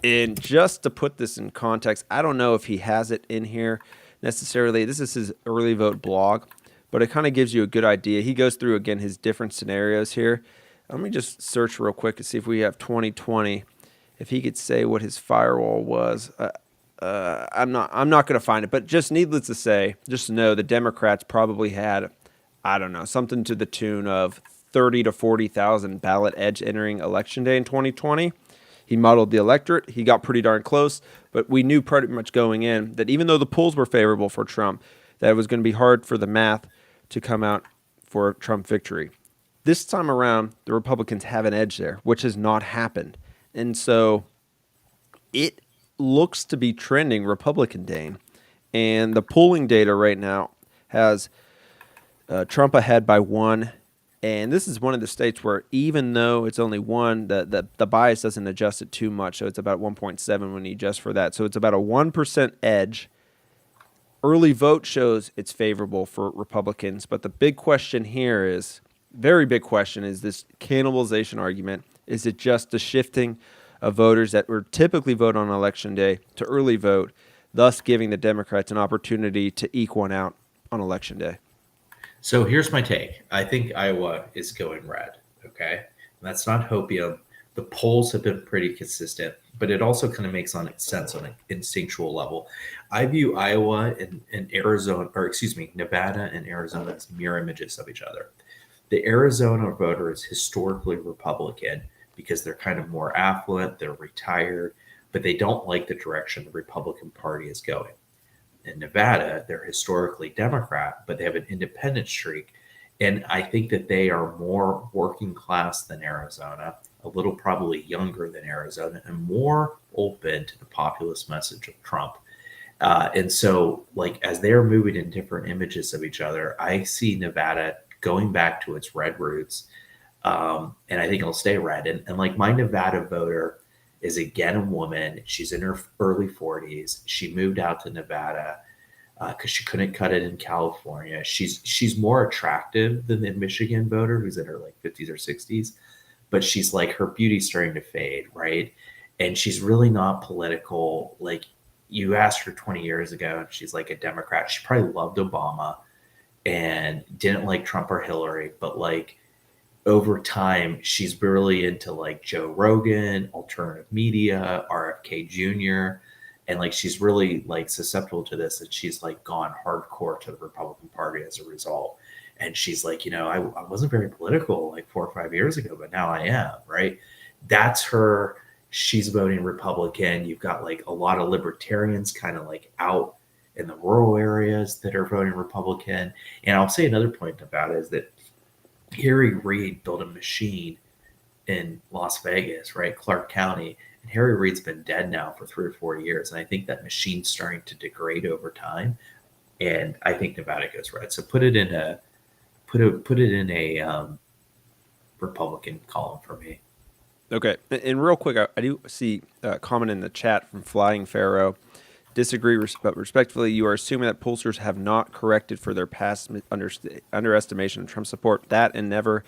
And just to put this in context, I don't know if he has it in here necessarily. This is his early vote blog, but it kind of gives you a good idea. He goes through, again, his different scenarios here. Let me just search real quick to see if we have 2020, if he could say what his firewall was. I'm not going to find it, but just needless to say, just know the Democrats probably had, I don't know, something to the tune of 30 to 40,000 ballot edge entering election day in 2020. He muddled the electorate. He got pretty darn close, but we knew pretty much going in that even though the polls were favorable for Trump, that it was going to be hard for the math to come out for a Trump victory. This time around, the Republicans have an edge there, which has not happened. And so it looks to be trending Republican, Dane. And the polling data right now has Trump ahead by one. And this is one of the states where, even though it's only one, the bias doesn't adjust it too much. So it's about 1.7 when you adjust for that. So it's about a 1% edge. Early vote shows it's favorable for Republicans. But the big question here is, very big question, is this cannibalization argument. Is it just the shifting of voters that would typically vote on election day to early vote, thus giving the Democrats an opportunity to eke one out on election day? So here's my take. I think Iowa is going red. Okay. And that's not hopium. The polls have been pretty consistent, but it also kind of makes sense on an instinctual level. I view Iowa and Arizona, or excuse me, Nevada and Arizona as mirror images of each other. The Arizona voter is historically Republican because they're kind of more affluent, they're retired, but they don't like the direction the Republican Party is going. In Nevada, they're historically Democrat, but they have an independent streak. And I think that they are more working class than Arizona, a little probably younger than Arizona, and more open to the populist message of Trump. And so, like, as they're moving in different images of each other, I see Nevada going back to its red roots. And I think it'll stay red. And like, my Nevada voter is again a woman. She's in her early 40s. She moved out to Nevada because she couldn't cut it in California. She's more attractive than the Michigan voter who's in her like 50s or 60s, but she's like, her beauty's starting to fade, right? And she's really not political. Like, you asked her 20 years ago, and she's like a Democrat. She probably loved Obama and didn't like Trump or Hillary, but like, over time, she's really into like Joe Rogan, alternative media, RFK Jr., and like, she's really like susceptible to this, and she's like gone hardcore to the Republican Party as a result. And she's like, I wasn't very political like 4 or 5 years ago, but now I am, right? That's her. She's voting Republican. You've got like a lot of libertarians kind of like out in the rural areas that are voting Republican. And I'll say another point about it is that Harry Reid built a machine in Las Vegas, right? Clark County. And Harry Reid's been dead now for 3 or 4 years. And I think that machine's starting to degrade over time. And I think Nevada goes red. So put it in a Republican column for me. Okay. And real quick, I do see a comment in the chat from Flying Pharaoh. Disagree, but respectfully, you are assuming that pollsters have not corrected for their past underestimation of Trump support. That, and never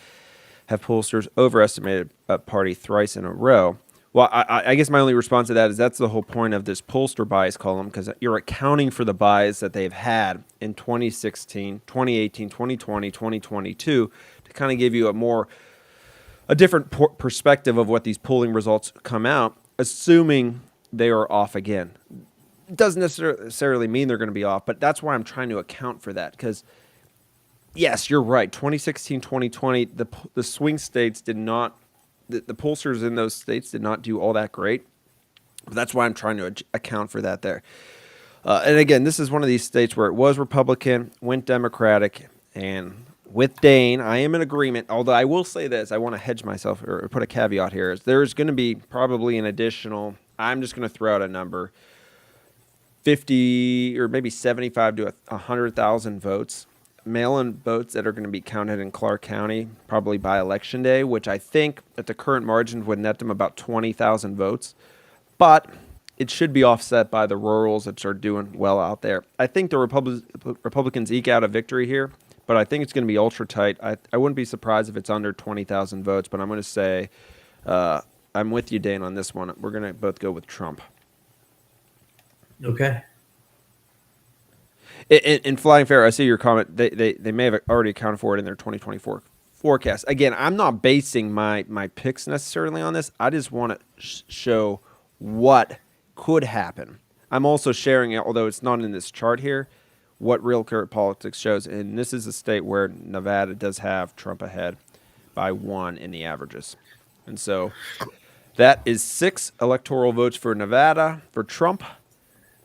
have pollsters overestimated a party thrice in a row. Well, I guess my only response to that is that's the whole point of this pollster bias column, because you're accounting for the bias that they've had in 2016, 2018, 2020, 2022 to kind of give you a different perspective of what these polling results come out, assuming they are off again. Doesn't necessarily mean they're going to be off, but that's why I'm trying to account for that. Because, yes, you're right. 2016, 2020, the swing states did not, the pollsters in those states did not do all that great. But that's why I'm trying to account for that there. And again, this is one of these states where it was Republican, went Democratic, and with Dane, I am in agreement. Although I will say this, I want to hedge myself or put a caveat here. Is there's going to be probably an additional, I'm just going to throw out a number, 50 or maybe 75 to 100,000 votes, mail-in votes that are going to be counted in Clark County probably by election day, which I think at the current margins would net them about 20,000 votes. But it should be offset by the rurals that are doing well out there. I think the Republicans eke out a victory here, but I think it's going to be ultra tight. I wouldn't be surprised if it's under 20,000 votes, but I'm going to say I'm with you, Dane, on this one. We're going to both go with Trump. Okay. In Flying Fair, I see your comment. They may have already accounted for it in their 2024 forecast. Again, I'm not basing my picks necessarily on this. I just want to show what could happen. I'm also sharing it, although it's not in this chart here, what Real Clear Politics shows. And this is a state where Nevada does have Trump ahead by 1 in the averages. And so that is 6 electoral votes for Nevada for Trump.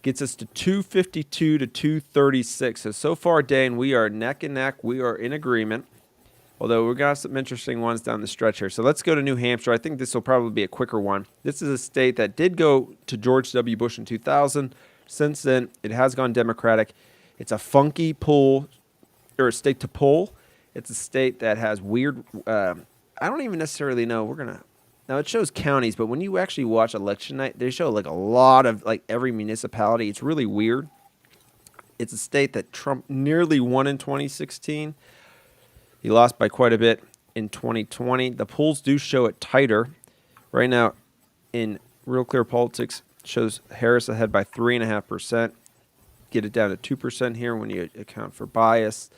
Gets us to 252 to 236. So far, Dane, we are neck and neck. We are in agreement. Although we've got some interesting ones down the stretch here. So let's go to New Hampshire. I think this will probably be a quicker one. This is a state that did go to George W. Bush in 2000. Since then, it has gone Democratic. It's a funky poll, or a state to poll. It's a state that has weird, I don't even necessarily know. Now it shows counties, but when you actually watch election night, they show like a lot of like every municipality. It's really weird. It's a state that Trump nearly won in 2016. He lost by quite a bit in 2020. The polls do show it tighter. Right now, in Real Clear Politics, shows Harris ahead by 3.5%. Get it down to 2% here when you account for bias.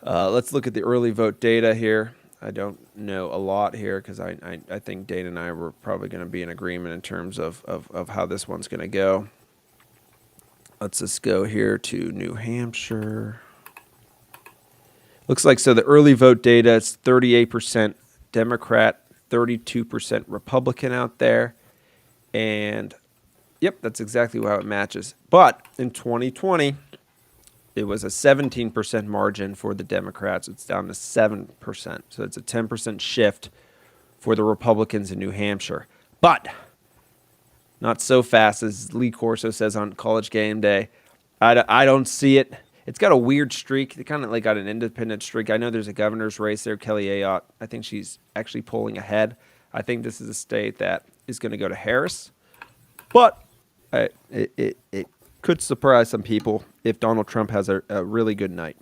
Let's look at the early vote data here. I don't know a lot here because I think Dana and I were probably going to be in agreement in terms of how this one's going to go. Let's just go here to New Hampshire. Looks like so the early vote data, it's 38% Democrat, 32% Republican out there. And, yep, that's exactly how it matches. But in 2020, it was a 17% margin for the Democrats. It's down to 7%. So it's a 10% shift for the Republicans in New Hampshire. But not so fast, as Lee Corso says on College Game Day. I don't see it. It's got a weird streak. They kind of like got an independent streak. I know there's a governor's race there, Kelly Ayotte. I think she's actually pulling ahead. I think this is a state that is going to go to Harris. But it could surprise some people if Donald Trump has a really good night.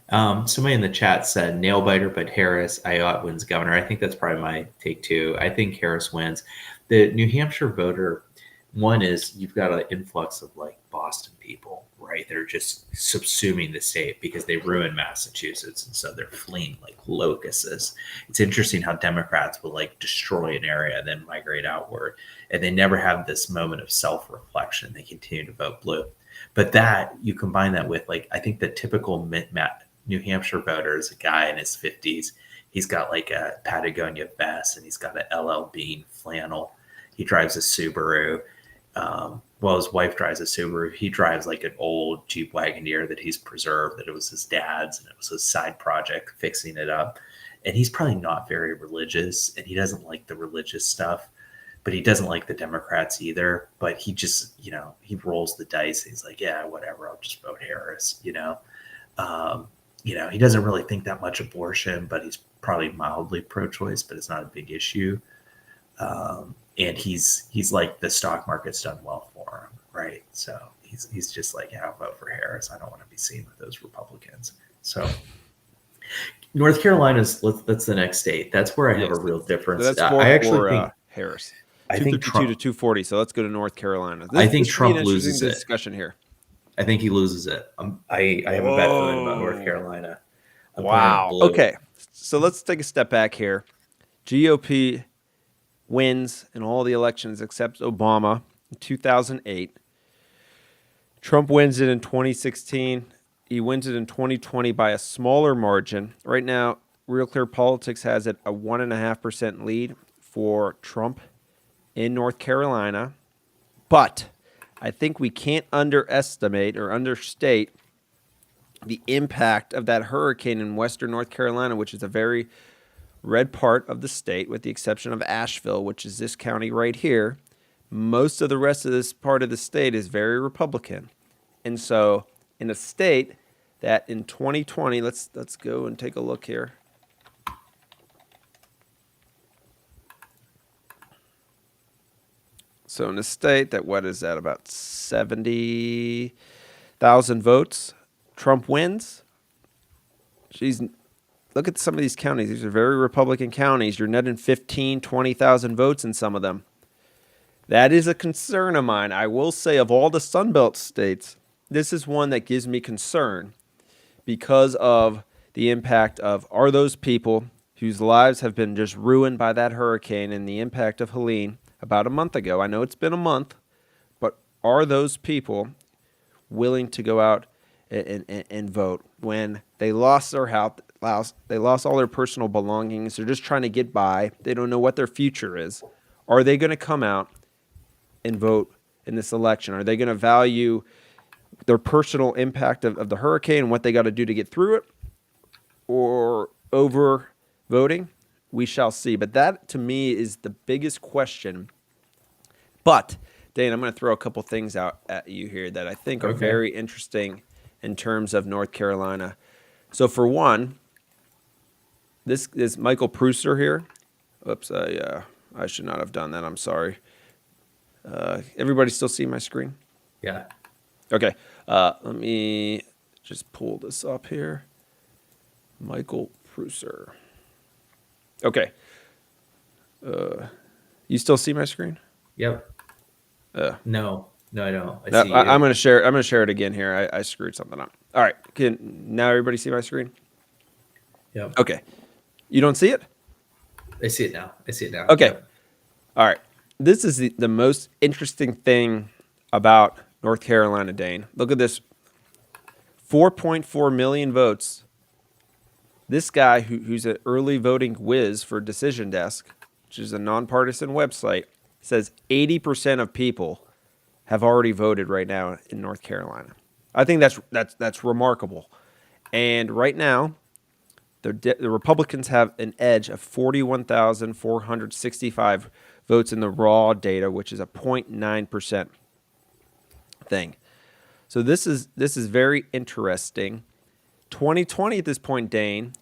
Somebody in the chat said nail biter, but Harris, Ayotte wins governor. I think that's probably my take too. I think Harris wins. The New Hampshire voter, one is you've got an influx of like Boston people, right? They're just subsuming the state because they ruined Massachusetts. And so they're fleeing like locusts. It's interesting how Democrats will like destroy an area and then migrate outward. And they never have this moment of self-reflection. They continue to vote blue. But that, you combine that with like, I think the typical New Hampshire voter is a guy in his 50s. He's got like a Patagonia vest and he's got an LL Bean flannel. He drives a Subaru. His wife drives a Subaru. He drives like an old Jeep Wagoneer that he's preserved, that it was his dad's and it was his side project fixing it up. And he's probably not very religious and he doesn't like the religious stuff, but he doesn't like the Democrats either. But he just, he rolls the dice. He's like, yeah, whatever. I'll just vote Harris, he doesn't really think that much abortion, but he's probably mildly pro-choice, but it's not a big issue. And he's like, the stock market's done well for him, right? So he's just like, yeah, I'll vote for Harris. I don't want to be seen with those Republicans. So North Carolina's that's the next state. That's where I have a real difference. So that's more I actually for think Harris. I think 252 Trump, to 240. So let's go to North Carolina. I think Trump loses it. Discussion here. I think he loses it. I have a bad feeling about North Carolina. Wow. Okay. So let's take a step back here. GOP wins in all the elections except Obama in 2008. Trump wins it in 2016. He wins it in 2020 by a smaller margin. Right now, Real Clear Politics has it a 1.5% lead for Trump in North Carolina. But I think we can't underestimate or understate the impact of that hurricane in western North Carolina, which is a very red part of the state, with the exception of Asheville, which is this county right here. Most of the rest of this part of the state is very Republican. And so in a state that in 2020, let's go and take a look here. So in a state that, what is that, about 70,000 votes, Trump wins. Look at some of these counties. These are very Republican counties. You're netting 15, 20,000 votes in some of them. That is a concern of mine. I will say of all the Sunbelt states, this is one that gives me concern because of the impact of, are those people whose lives have been just ruined by that hurricane and the impact of Helene about a month ago. I know it's been a month, but are those people willing to go out and vote when they lost their house, they lost all their personal belongings, they're just trying to get by, they don't know what their future is? Are they going to come out and vote in this election? Are they going to value their personal impact of the hurricane and what they got to do to get through it, or over voting? We shall see. But that, to me, is the biggest question. But, Dane, I'm going to throw a couple things out at you here that I think are Okay. very interesting in terms of North Carolina. So, for one, this is Michael Prusser here. Oops, I should not have done that. I'm sorry. Everybody still see my screen? Yeah. Okay. Let me just pull this up here. Michael Prusser. Okay. You still see my screen? Yep. Uh, No, I don't. I no, see you. I'm gonna share. I'm gonna share it again here. I screwed something up. All right. Can now everybody see my screen? Yep. Okay. You don't see it? I see it now. I see it now. Okay. Yep. All right. This is the most interesting thing about North Carolina, Dane. Look at this. 4.4 million votes. This guy who's an early voting whiz for Decision Desk, which is a nonpartisan website, says 80% of people have already voted right now in North Carolina. I think that's remarkable. And right now, the Republicans have an edge of 41,465 votes in the raw data, which is a 0.9% thing. So this is very interesting. 2020 at this point, Dane,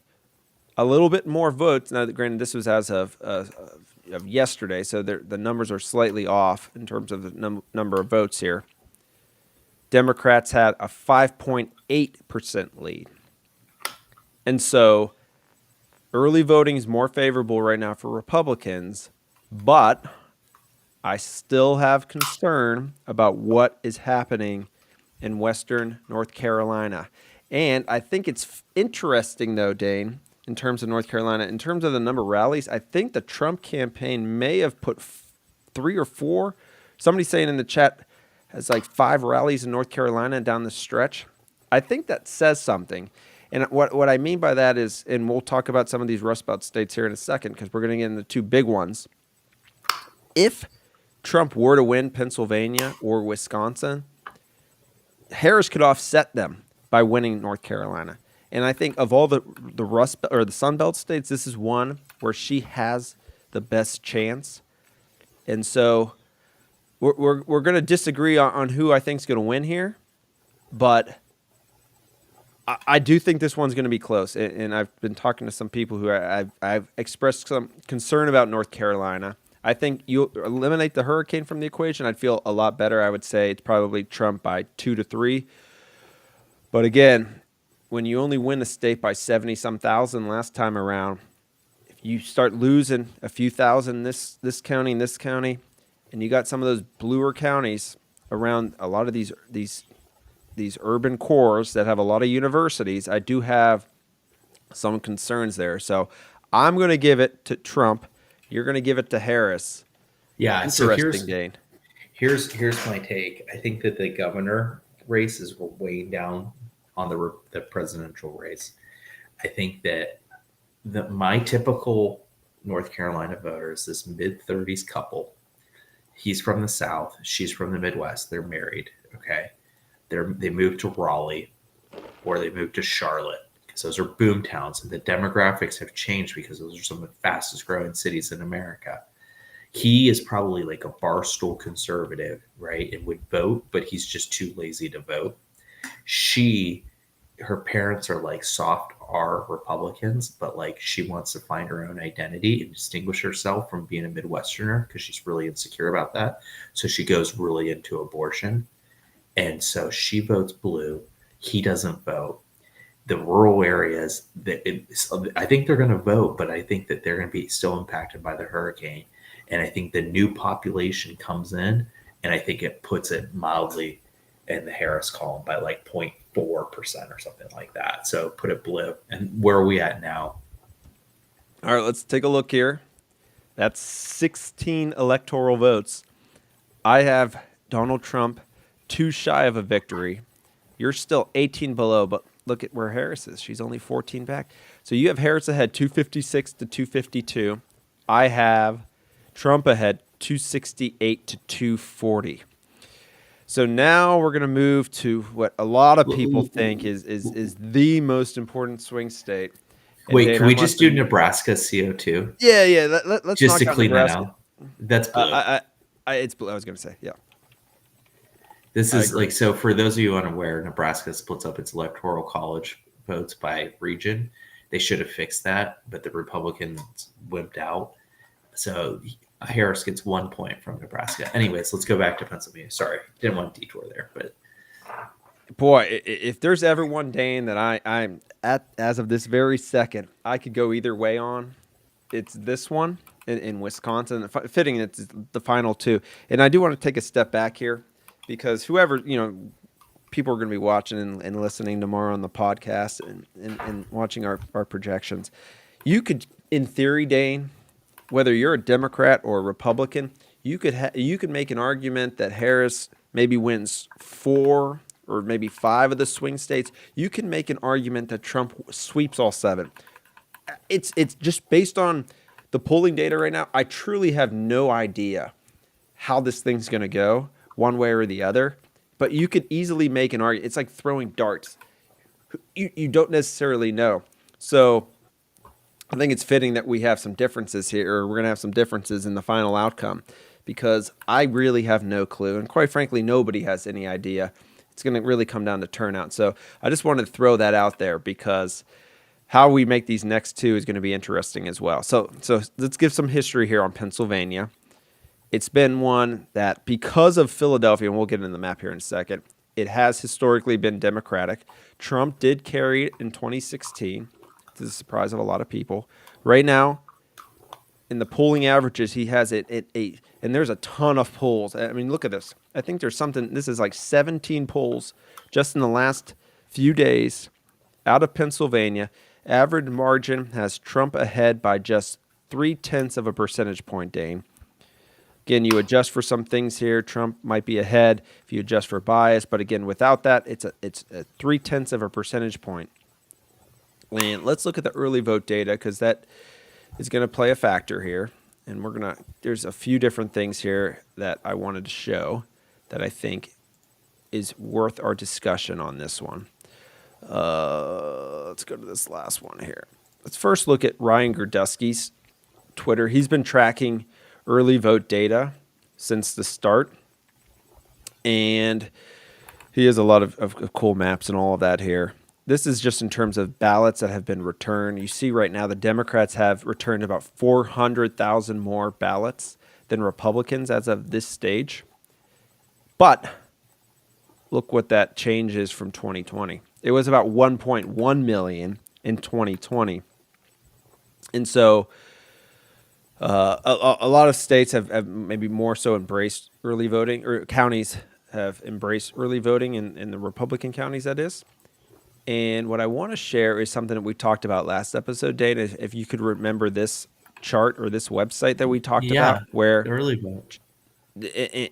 a little bit more votes. Now, granted, this was as of yesterday, so the numbers are slightly off in terms of the number of votes here. Democrats had a 5.8% lead. And so early voting is more favorable right now for Republicans, but I still have concern about what is happening in Western North Carolina. And I think it's interesting, though, Dane, in terms of North Carolina, in terms of the number of rallies, I think the Trump campaign may have put 3 or 4. Somebody's saying in the chat has like 5 rallies in North Carolina down the stretch. I think that says something. And what I mean by that is, and we'll talk about some of these Rust Belt states here in a second because we're going to get into 2 big ones. If Trump were to win Pennsylvania or Wisconsin, Harris could offset them by winning North Carolina. And I think of all the Rust or the Sun Belt states, this is one where she has the best chance. And so we're going to disagree on who I think is going to win here, but I do think this one's going to be close. And I've been talking to some people who I've expressed some concern about North Carolina. I think you eliminate the hurricane from the equation, I'd feel a lot better. I would say it's probably Trump by 2 to 3. But again, when you only win a state by 70-some thousand last time around, if you start losing a few thousand this county and this county, and you got some of those bluer counties around a lot of these urban cores that have a lot of universities, I do have some concerns there. So I'm going to give it to Trump. You're going to give it to Harris. Yeah. So Interesting, Dane. here's my take. I think that the governor race is weighing down on the presidential race. I think that my typical North Carolina voter is this mid-30s couple. He's from the South. She's from the Midwest. They're married. Okay. They moved to Raleigh or they moved to Charlotte because those are boom towns, and the demographics have changed because those are some of the fastest growing cities in America. He is probably like a barstool conservative, right? And would vote, but he's just too lazy to vote. Her parents are like soft R Republicans, but like she wants to find her own identity and distinguish herself from being a Midwesterner because she's really insecure about that. So she goes really into abortion. And so she votes blue. He doesn't vote. The rural areas, I think they're going to vote, but I think that they're going to be still impacted by the hurricane. And I think the new population comes in, and I think it puts it mildly in the Harris column by like 0.4% or something like that. So put it blue. And where are we at now? All right, let's take a look here. That's 16 electoral votes. I have Donald Trump 2 shy of a victory. You're still 18 below, but look at where Harris is. She's only 14 back. So you have Harris ahead 256 to 252. I have Trump ahead 268 to 240. So now we're going to move to what a lot of people think is the most important swing state. And Wait, Dane, can I we must just do admit, Nebraska CO2 yeah. Let's just to knock out clean that Nebraska. out? That's blue. It's blue. I was going to say, yeah. This I is agree. like, so for those of you unaware, Nebraska splits up its electoral college votes by region. They should have fixed that, but the Republicans wimped out. So Harris gets 1 point from Nebraska. Anyways, let's go back to Pennsylvania. Sorry, didn't want to detour there, but Boy, if there's ever one Dane that I'm at as of this very second, I could go either way on. It's this one in Wisconsin. Fitting it's the final two. And I do want to take a step back here because whoever, people are going to be watching and listening tomorrow on the podcast and watching our projections. You could, in theory, Dane, whether you're a Democrat or a Republican, you could make an argument that Harris maybe wins 4 or maybe 5 of the swing states. You can make an argument that Trump sweeps all 7. It's just based on the polling data right now. I truly have no idea how this thing's going to go one way or the other. But you could easily make an argument. It's like throwing darts. You don't necessarily know. So I think it's fitting that we have some differences here, or we're going to have some differences in the final outcome, because I really have no clue. And quite frankly, nobody has any idea. It's going to really come down to turnout. So I just wanted to throw that out there because how we make these next 2 is going to be interesting as well. So let's give some history here on Pennsylvania. It's been one that, because of Philadelphia, and we'll get into the map here in a second, it has historically been Democratic. Trump did carry it in 2016, to the surprise of a lot of people. Right now, in the polling averages, he has it at 8. And there's a ton of polls. I mean, look at this. I think there's something, this is like 17 polls just in the last few days out of Pennsylvania. Average margin has Trump ahead by just 0.3 of a percentage point, Dane. Again, you adjust for some things here. Trump might be ahead if you adjust for bias, but again, without that, it's a 0.3 of a percentage point. And let's look at the early vote data because that is going to play a factor here. And there's a few different things here that I wanted to show that I think is worth our discussion on this one. Let's go to this last one here. Let's first look at Ryan Gerdusky's Twitter. He's been tracking early vote data since the start, and he has a lot of cool maps and all of that here. This is just in terms of ballots that have been returned. You see right now the Democrats have returned about 400,000 more ballots than Republicans as of this stage. But look what that change is from 2020. It was about 1.1 million in 2020. And so a lot of states have maybe more so embraced early voting, or counties have embraced early voting in the Republican counties, that is. And what I want to share is something that we talked about last episode, Dana. If you could remember this chart or this website that we talked about, where the early vote.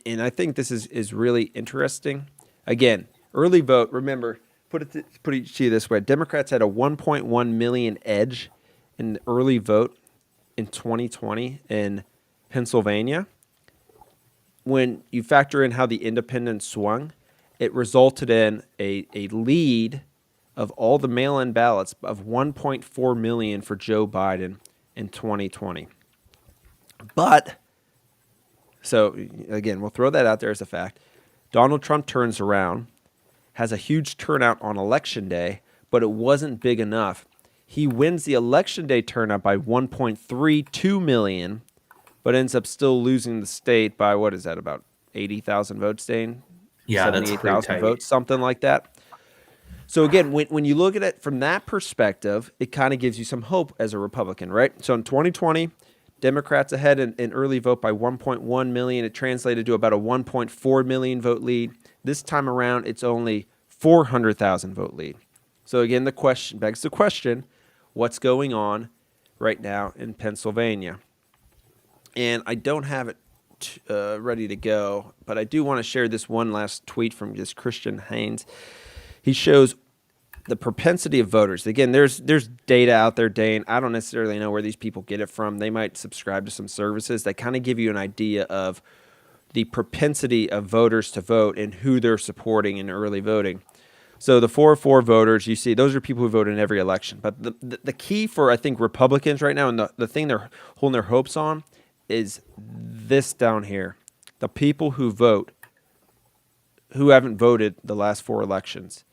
And I think this is really interesting. Again, early vote. Remember, put it to you this way: Democrats had a 1.1 million edge in the early vote in 2020 in Pennsylvania. When you factor in how the independents swung, it resulted in a lead of all the mail-in ballots of 1.4 million for Joe Biden in 2020. But, so again, we'll throw that out there as a fact. Donald Trump turns around, has a huge turnout on Election Day, but it wasn't big enough. He wins the Election Day turnout by 1.32 million, but ends up still losing the state by, what is that, about 80,000 votes, Dane? Yeah, that's pretty 78,000 tight. votes, something like that. So again, when you look at it from that perspective, it kind of gives you some hope as a Republican, right? So in 2020, Democrats ahead in early vote by 1.1 million. It translated to about a 1.4 million vote lead. This time around, it's only 400,000 vote lead. So again, the question begs the question, what's going on right now in Pennsylvania? And I don't have it ready to go, but I do want to share this one last tweet from this Christian Haynes. He shows the propensity of voters. Again, there's data out there, Dane. I don't necessarily know where these people get it from. They might subscribe to some services that kind of give you an idea of the propensity of voters to vote and who they're supporting in early voting. So the 404 voters, you see, those are people who vote in every election. But the key for, I think, Republicans right now, and the thing they're holding their hopes on, is this down here. The people who vote, who haven't voted the last 4 elections.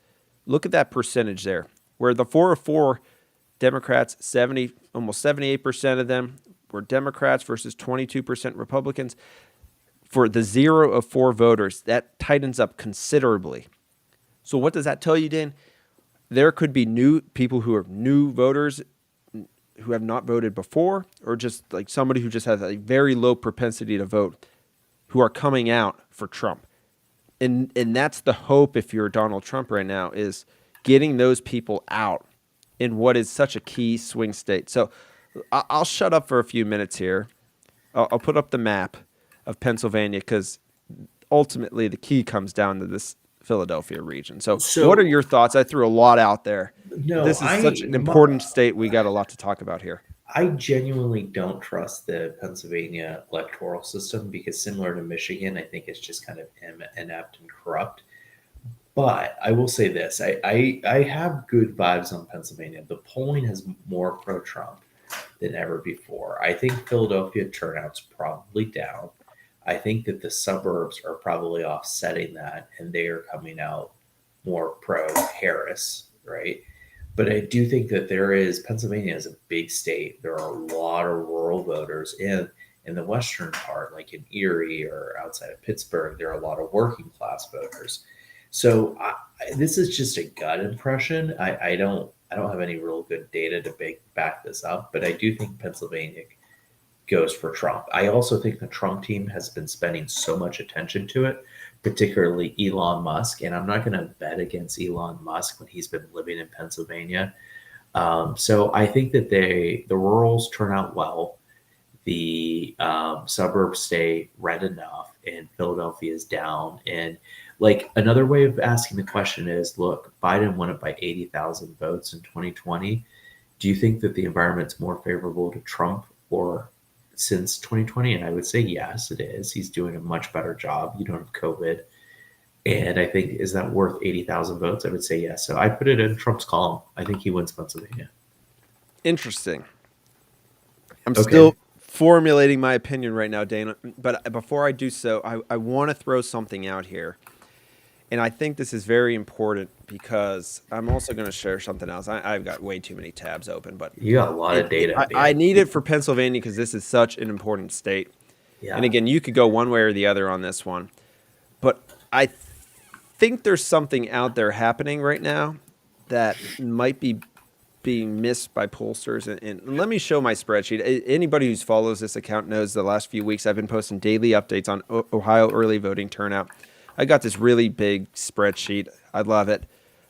Look at that percentage there, where the 404 Democrats, almost 78% of them were Democrats versus 22% Republicans. For the 0 of 4 voters, that tightens up considerably. So what does that tell you, Dan? There could be new people who are new voters who have not voted before, or just like somebody who just has a very low propensity to vote, who are coming out for Trump. And that's the hope if you're Donald Trump right now, is getting those people out in what is such a key swing state. So I'll shut up for a few minutes here. I'll put up the map of Pennsylvania because ultimately the key comes down to this Philadelphia region. So what are your thoughts? I threw a lot out there. No, this is such an important state. We got a lot to talk about here. I genuinely don't trust the Pennsylvania electoral system because, similar to Michigan, I think it's just kind of inept and corrupt. But I will say this: I have good vibes on Pennsylvania. The polling has more pro-Trump than ever before. I think Philadelphia turnout's probably down. I think that the suburbs are probably offsetting that, and they are coming out more pro-Harris, right? But I do think that Pennsylvania is a big state. There are a lot of rural voters in the western part, like in Erie or outside of Pittsburgh. There are a lot of working class voters. So this is just a gut impression. I don't have any real good data to back this up, but I do think Pennsylvania goes for Trump. I also think the Trump team has been spending so much attention to it, particularly Elon Musk. And I'm not going to bet against Elon Musk when he's been living in Pennsylvania. So I think that the rurals turn out well. The suburbs stay red enough, and Philadelphia is down. And like another way of asking the question is, look, Biden won it by 80,000 votes in 2020. Do you think that the environment's more favorable to Trump or since 2020? And I would say yes, it is. He's doing a much better job. You don't have COVID. And I think, is that worth 80,000 votes? I would say yes. So I put it in Trump's column. I think he wins Pennsylvania. Interesting. I'm still formulating my opinion right now, Dana. But before I do so, I want to throw something out here. And I think this is very important because I'm also going to share something else. I've got way too many tabs open, but you got a lot of data. I need it for Pennsylvania because this is such an important state. Yeah. And again, you could go one way or the other on this one. But I think there's something out there happening right now that might be being missed by pollsters. And let me show my spreadsheet. Anybody who follows this account knows the last few weeks I've been posting daily updates on Ohio early voting turnout. I got this really big spreadsheet. I love it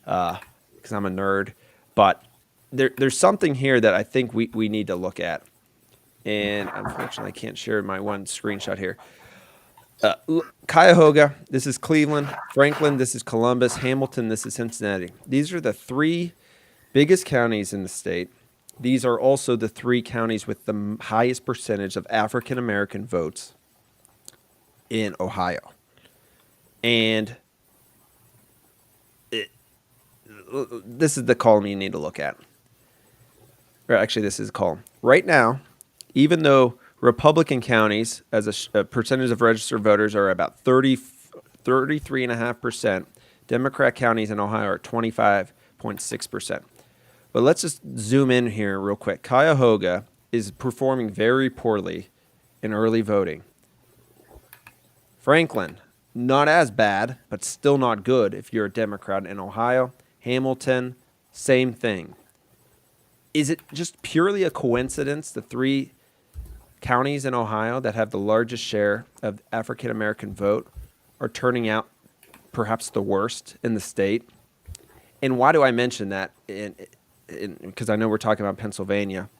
because I'm a nerd. But there's something here that I think we need to look at. And unfortunately, I can't share my one screenshot here. Cuyahoga, this is Cleveland. Franklin, this is Columbus. Hamilton, this is Cincinnati. These are the 3 biggest counties in the state. These are also the 3 counties with the highest percentage of African-American votes in Ohio. And this is the column you need to look at. Or actually, this is a column. Right now, even though Republican counties, as a percentage of registered voters, are about 33.5%, Democrat counties in Ohio are 25.6%. But let's just zoom in here real quick. Cuyahoga is performing very poorly in early voting. Franklin, not as bad, but still not good if you're a Democrat in Ohio. Hamilton, same thing. Is it just purely a coincidence the 3 counties in Ohio that have the largest share of African-American vote are turning out perhaps the worst in the state? And why do I mention that? Because I know we're talking about Pennsylvania.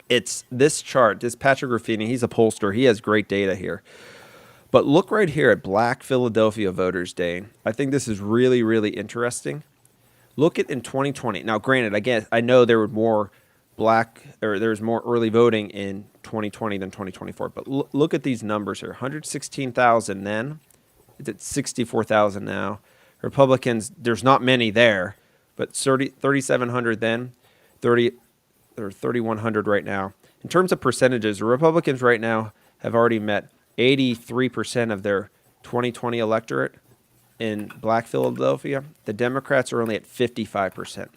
It's this chart, this Patrick Ruffini, he's a pollster. He has great data here. But look right here at Black Philadelphia voters, Dane. I think this is really, really interesting. Look at in 2020. Now, granted, I know there were more there's more early voting in 2020 than 2024. But look at these numbers here: 116,000 then. It's at 64,000 now. Republicans, there's not many there, but 3,700 then, 30 or 3,100 right now. In terms of percentages, the Republicans right now have already met 83% of their 2020 electorate in Black Philadelphia. The Democrats are only at 55%.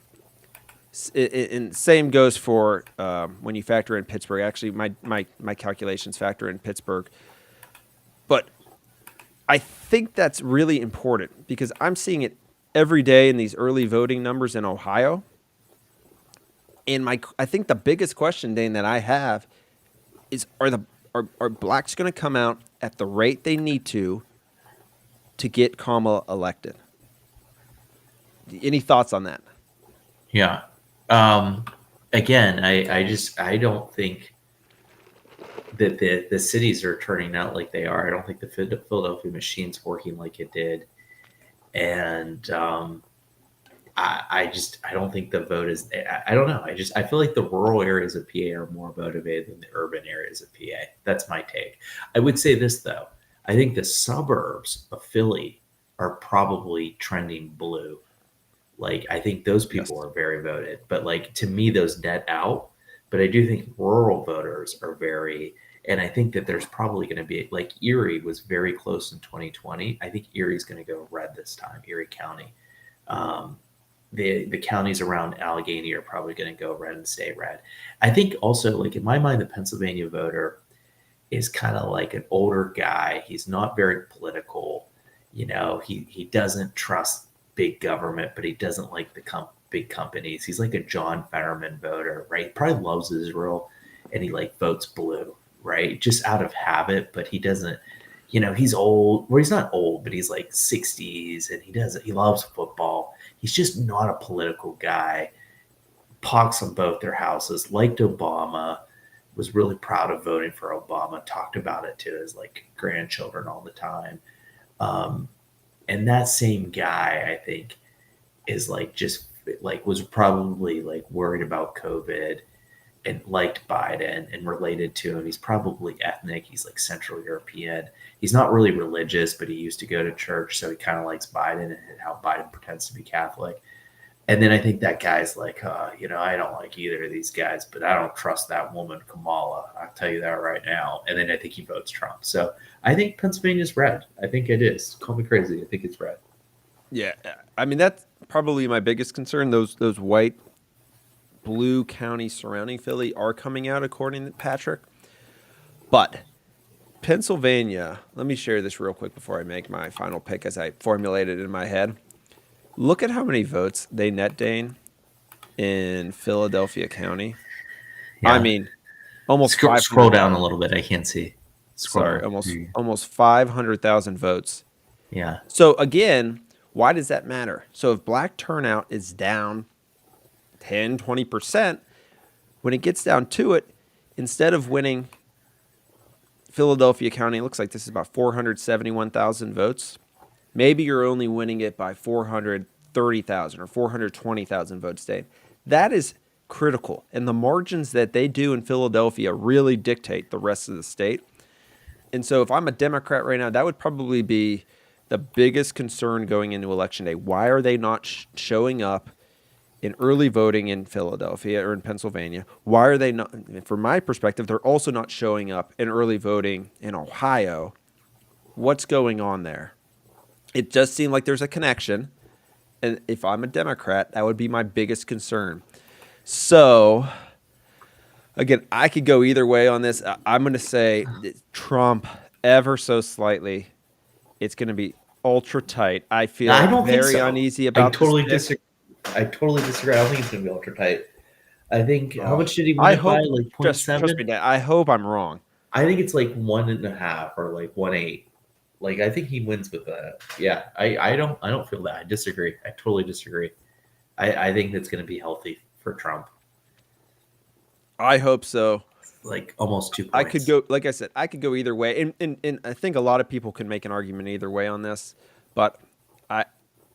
And same goes for when you factor in Pittsburgh. Actually, my calculations factor in Pittsburgh. But I think that's really important because I'm seeing it every day in these early voting numbers in Ohio. And I think the biggest question, Dane, that I have is are blacks going to come out at the rate they need to get Kamala elected? Any thoughts on that? Yeah. Again, I don't think that the cities are turning out like they are. I don't think the Philadelphia machine's working like it did, and I don't think the vote is. I don't know. I feel like the rural areas of PA are more motivated than the urban areas of PA. That's my take. I would say this though. I think the suburbs of Philly are probably trending blue. Like I think those Yes. people are very voted, but like to me those net out. But I do think rural voters are very, and I think that there's probably going to be like Erie was very close in 2020. I think Erie's going to go red this time. Erie County. Um, the counties around Allegheny are probably going to go red and stay red. I think also, like in my mind, the Pennsylvania voter is kind of like an older guy. He's not very political. You know, he doesn't trust big government, but he doesn't like the big companies. He's like a John Fetterman voter, right? He probably loves Israel, and he like votes blue, right? Just out of habit, but he doesn't. You know, he's old. Well, he's not old, but he's like 60s, and he loves football. He's just not a political guy. Pox on both their houses, liked Obama, was really proud of voting for Obama, talked about it to his like grandchildren all the time. Um, and that same guy, I think, is like just like was probably like worried about COVID and liked Biden and related to him. He's probably ethnic. He's like Central European. He's not really religious, but he used to go to church, so he kind of likes Biden and how Biden pretends to be Catholic. And then I think that guy's like, you know, I don't like either of these guys, but I don't trust that woman, Kamala. I'll tell you that right now. And then I think he votes Trump. So I think Pennsylvania's red. I think it is. Call me crazy. I think it's red. Yeah, I mean that's probably my biggest concern. Those white blue counties surrounding Philly are coming out, according to Patrick. But Pennsylvania, let me share this real quick before I make my final pick as I formulate it in my head. Look at how many votes they net, Dane, in Philadelphia County. I Yeah. mean, almost Scroll down 500,000. a little bit. I can't see. Scroll Sorry, down. almost 500,000 votes. Yeah. So again, why does that matter? So if black turnout is down 10, 20%, when it gets down to it, instead of winning Philadelphia County, it looks like this is about 471,000 votes. Maybe you're only winning it by 430,000 or 420,000 votes, Dave. That is critical. And the margins that they do in Philadelphia really dictate the rest of the state. And so if I'm a Democrat right now, that would probably be the biggest concern going into Election Day. Why are they not showing up in early voting in Philadelphia or in Pennsylvania? Why are they not, from my perspective, they're also not showing up in early voting in Ohio? What's going on there? It does seem like there's a connection. And if I'm a Democrat, that would be my biggest concern. So, again, I could go either way on this. I'm going to say Trump ever so slightly. It's going to be ultra tight. I I feel don't think very so. uneasy I about this totally pick. disagree. I totally disagree. I don't think it's going to be ultra tight. I think how Oh, much did he win I it by? hope, Like point just trust me, seven. Dad. I hope I'm wrong. I think it's like 1.5 or like 1.8. Like I think he wins with that. Yeah, I don't feel that. I disagree. I totally disagree. I think that's going to be healthy for Trump. I hope so. like almost 2 I could points. go, like I said, I could go either way, and I think a lot of people can make an argument either way on this. But I,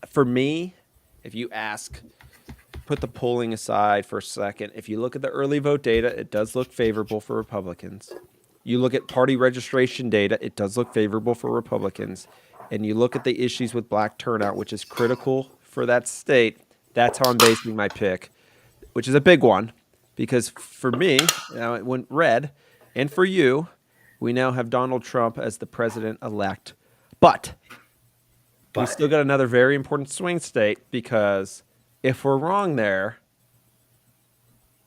for me, if you ask, put the polling aside for a second. If you look at the early vote data, it does look favorable for Republicans. You look at party registration data, it does look favorable for Republicans. And you look at the issues with black turnout, which is critical for that state. That's how I'm basing my pick, which is a big one because for me, now it went red, and for you, we now have Donald Trump as the president elect. But we But still got another very important swing state because if we're wrong there,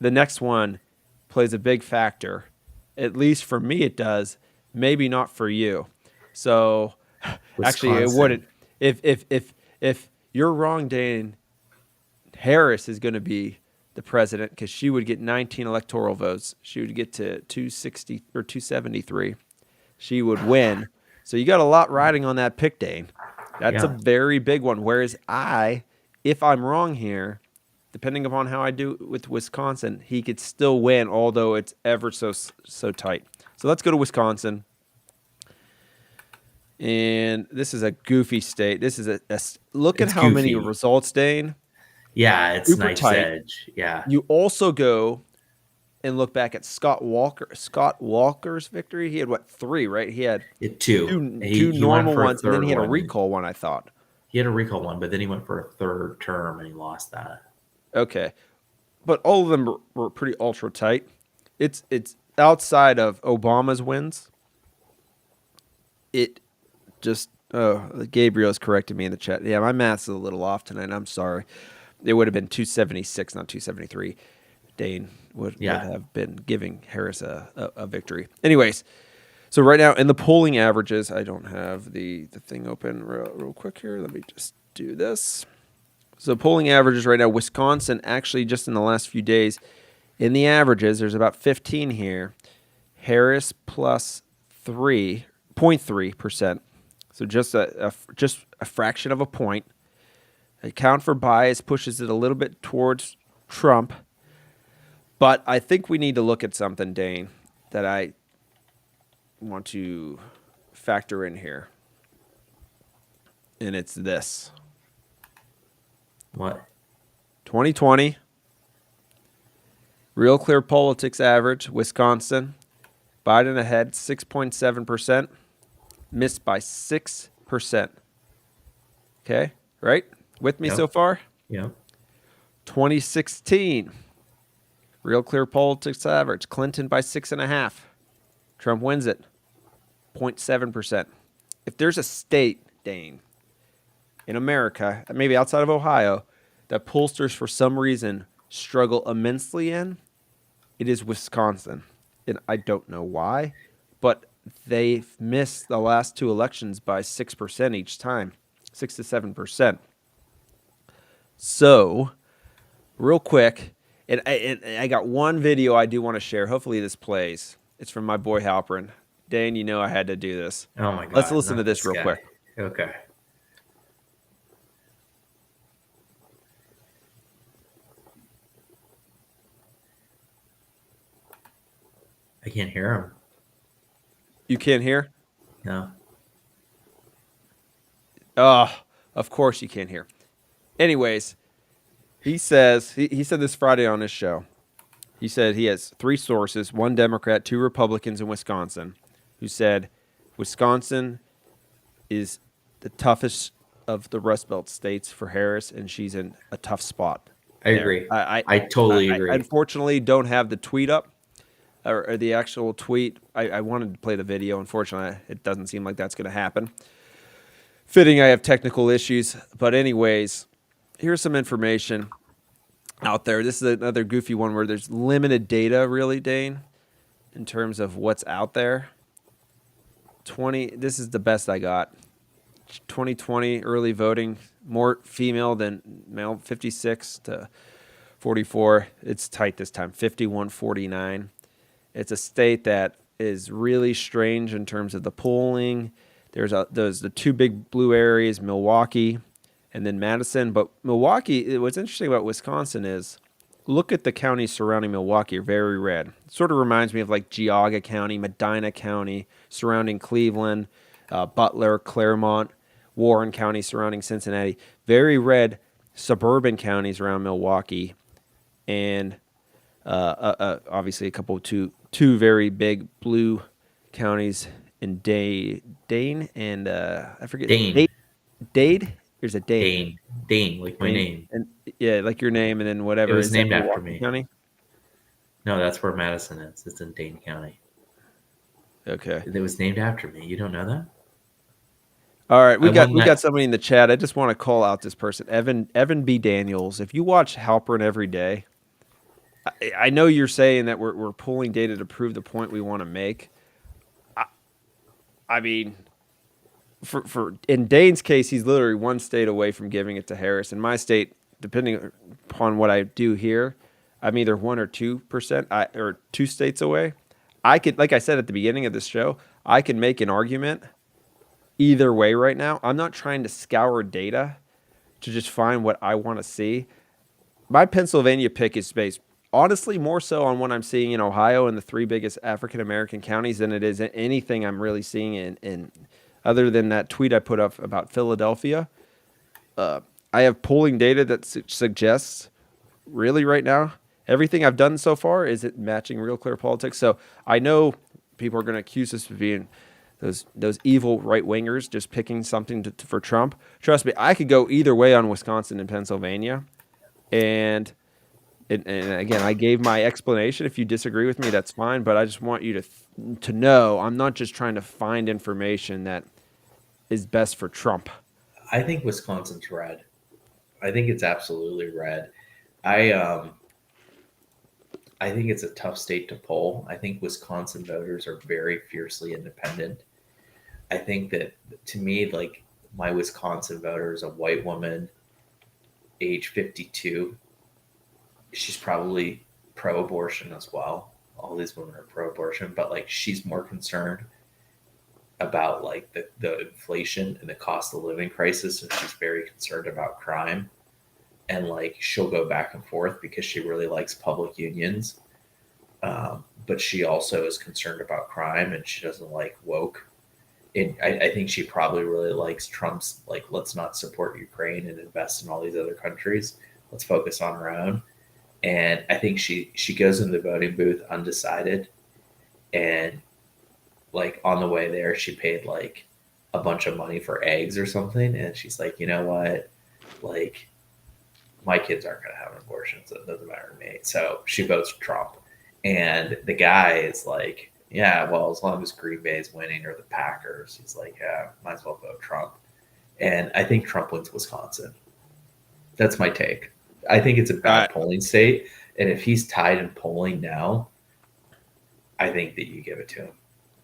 the next one plays a big factor. At least for me, it does. Maybe not for you. So, actually, it Wisconsin, wouldn't. If you're wrong, Dane, Harris is going to be the president because she would get 19 electoral votes. She would get to 260 or 273. She would win. So you got a lot riding on that pick, Dane. That's a yeah, very big one. Whereas if I'm wrong here, depending upon how I do with Wisconsin, he could still win, although it's ever so tight. So let's go to Wisconsin. And this is a goofy state. This is look at it's how many goofy. results, Dane. Yeah, it's Super knife's tight. edge. Yeah, You also go and look back at Scott Walker's victory. He had what, three, right? He had it too. two He went normal for a ones, and then third he had a one. recall one, I thought. He had a recall one, but then he went for a third term and he lost that. Okay. But all of them were pretty ultra tight. It's outside of Obama's wins. It just Gabriel's corrected me in the chat. Yeah, my math's a little off tonight. I'm sorry. It would have been 276, not 273. Dane would Yeah, have been giving Harris a victory. Anyways, so right now in the polling averages, I don't have the thing open real quick here. Let me just do this. So polling averages right now, Wisconsin actually just in the last few days, in the averages, there's about 15 here. Harris plus 3.3%. So just a fraction of a point. Account for bias pushes it a little bit towards Trump. But I think we need to look at something, Dane, that I want to factor in here. And it's this. what? 2020, Real Clear Politics average, Wisconsin. Biden ahead 6.7%, missed by 6%. Okay, right? With me so Yep, far? yep. 2016, Real Clear Politics average, Clinton by 6.5. Trump wins it, 0.7%. If there's a state, Dane, in America, maybe outside of Ohio, that pollsters for some reason struggle immensely in, it is Wisconsin. And I don't know why, but they've missed the last two elections by 6% each time, 6 to 7%. So, real quick, and I got one video I do want to share. Hopefully this plays. It's from my boy Halperin. Dane, you know I had to do this. Oh my Let's God, listen to not this this real guy. quick. Okay. I can't hear him. You can't hear? No. Oh, of course you can't hear. Anyways, he says, he said this Friday on his show. He said he has three sources, one Democrat, two Republicans in Wisconsin, who said Wisconsin is the toughest of the Rust Belt states for Harris, and she's in a tough spot. I There, agree. I totally I agree. unfortunately don't have the tweet up or the actual tweet. I wanted to play the video. Unfortunately, it doesn't seem like that's going to happen. Fitting, I have technical issues, but anyways, here's some information out there. This is another goofy one where there's limited data, really, Dane, in terms of what's out there. This is the best I got. 2020 early voting, more female than male, 56 to 44. It's tight this time, 51-49. It's a state that is really strange in terms of the polling. There's the two big blue areas, Milwaukee and then Madison. But Milwaukee, what's interesting about Wisconsin is look at the counties surrounding Milwaukee, are very red. Sort of reminds me of like Geauga County, Medina County, surrounding Cleveland, Butler, Claremont, Warren County, surrounding Cincinnati. Very red suburban counties around Milwaukee, and obviously a couple of two very big blue counties in Dane and I forget Dane, Dade. There's a Dane. Dane, Dane, like my Dane name. and yeah, like your name, and then It whatever was is that named after Milwaukee me. County. No, that's where Madison is. It's in Dane County. Okay. It was named after me. You don't know that? All right, I won we got that. somebody in the chat. I just want to call out this person, Evan B. Daniels. If you watch Halpern every day, I know you're saying that we're pulling data to prove the point we want to make. I mean, for in Dane's case, he's literally one state away from giving it to Harris. In my state, depending upon what I do here, I'm either 1 or 2%, or 2 states away. I could, like I said at the beginning of this show, I can make an argument either way right now. I'm not trying to scour data to just find what I want to see. My Pennsylvania pick is based honestly more so on what I'm seeing in Ohio and the three biggest African American counties than it is anything I'm really seeing in other than that tweet I put up about Philadelphia. I have polling data that suggests really right now everything I've done so far is it matching Real Clear Politics. So I know people are going to accuse us of being those evil right wingers just picking something for Trump. Trust me, I could go either way on Wisconsin and Pennsylvania, and and again, I gave my explanation. If you disagree with me, that's fine. But I just want you to know I'm not just trying to find information that is best for Trump. I think Wisconsin's red. I think it's absolutely red. I um I think it's a tough state to poll. I think Wisconsin voters are very fiercely independent. I think that to me, like my Wisconsin voter is a white woman, age 52. She's probably pro-abortion as well. All these women are pro-abortion, but like she's more concerned about like the inflation and the cost of living crisis, and she's very concerned about crime. And like she'll go back and forth because she really likes public unions, but she also is concerned about crime and she doesn't like woke. And I think she probably really likes Trump's like let's not support Ukraine and invest in all these other countries. Let's focus on our own. And I think she goes in the voting booth undecided, and like on the way there she paid like a bunch of money for eggs or something, and she's like, you know what, like my kids aren't going to have an abortion, so it doesn't matter to me. So she votes for Trump. And the guy is like, yeah, well, as long as Green Bay is winning or the Packers, he's like, yeah, might as well vote Trump. And I think Trump wins Wisconsin. That's my take. I think it's a bad I polling state. And if he's tied in polling now, I think that you give it to him.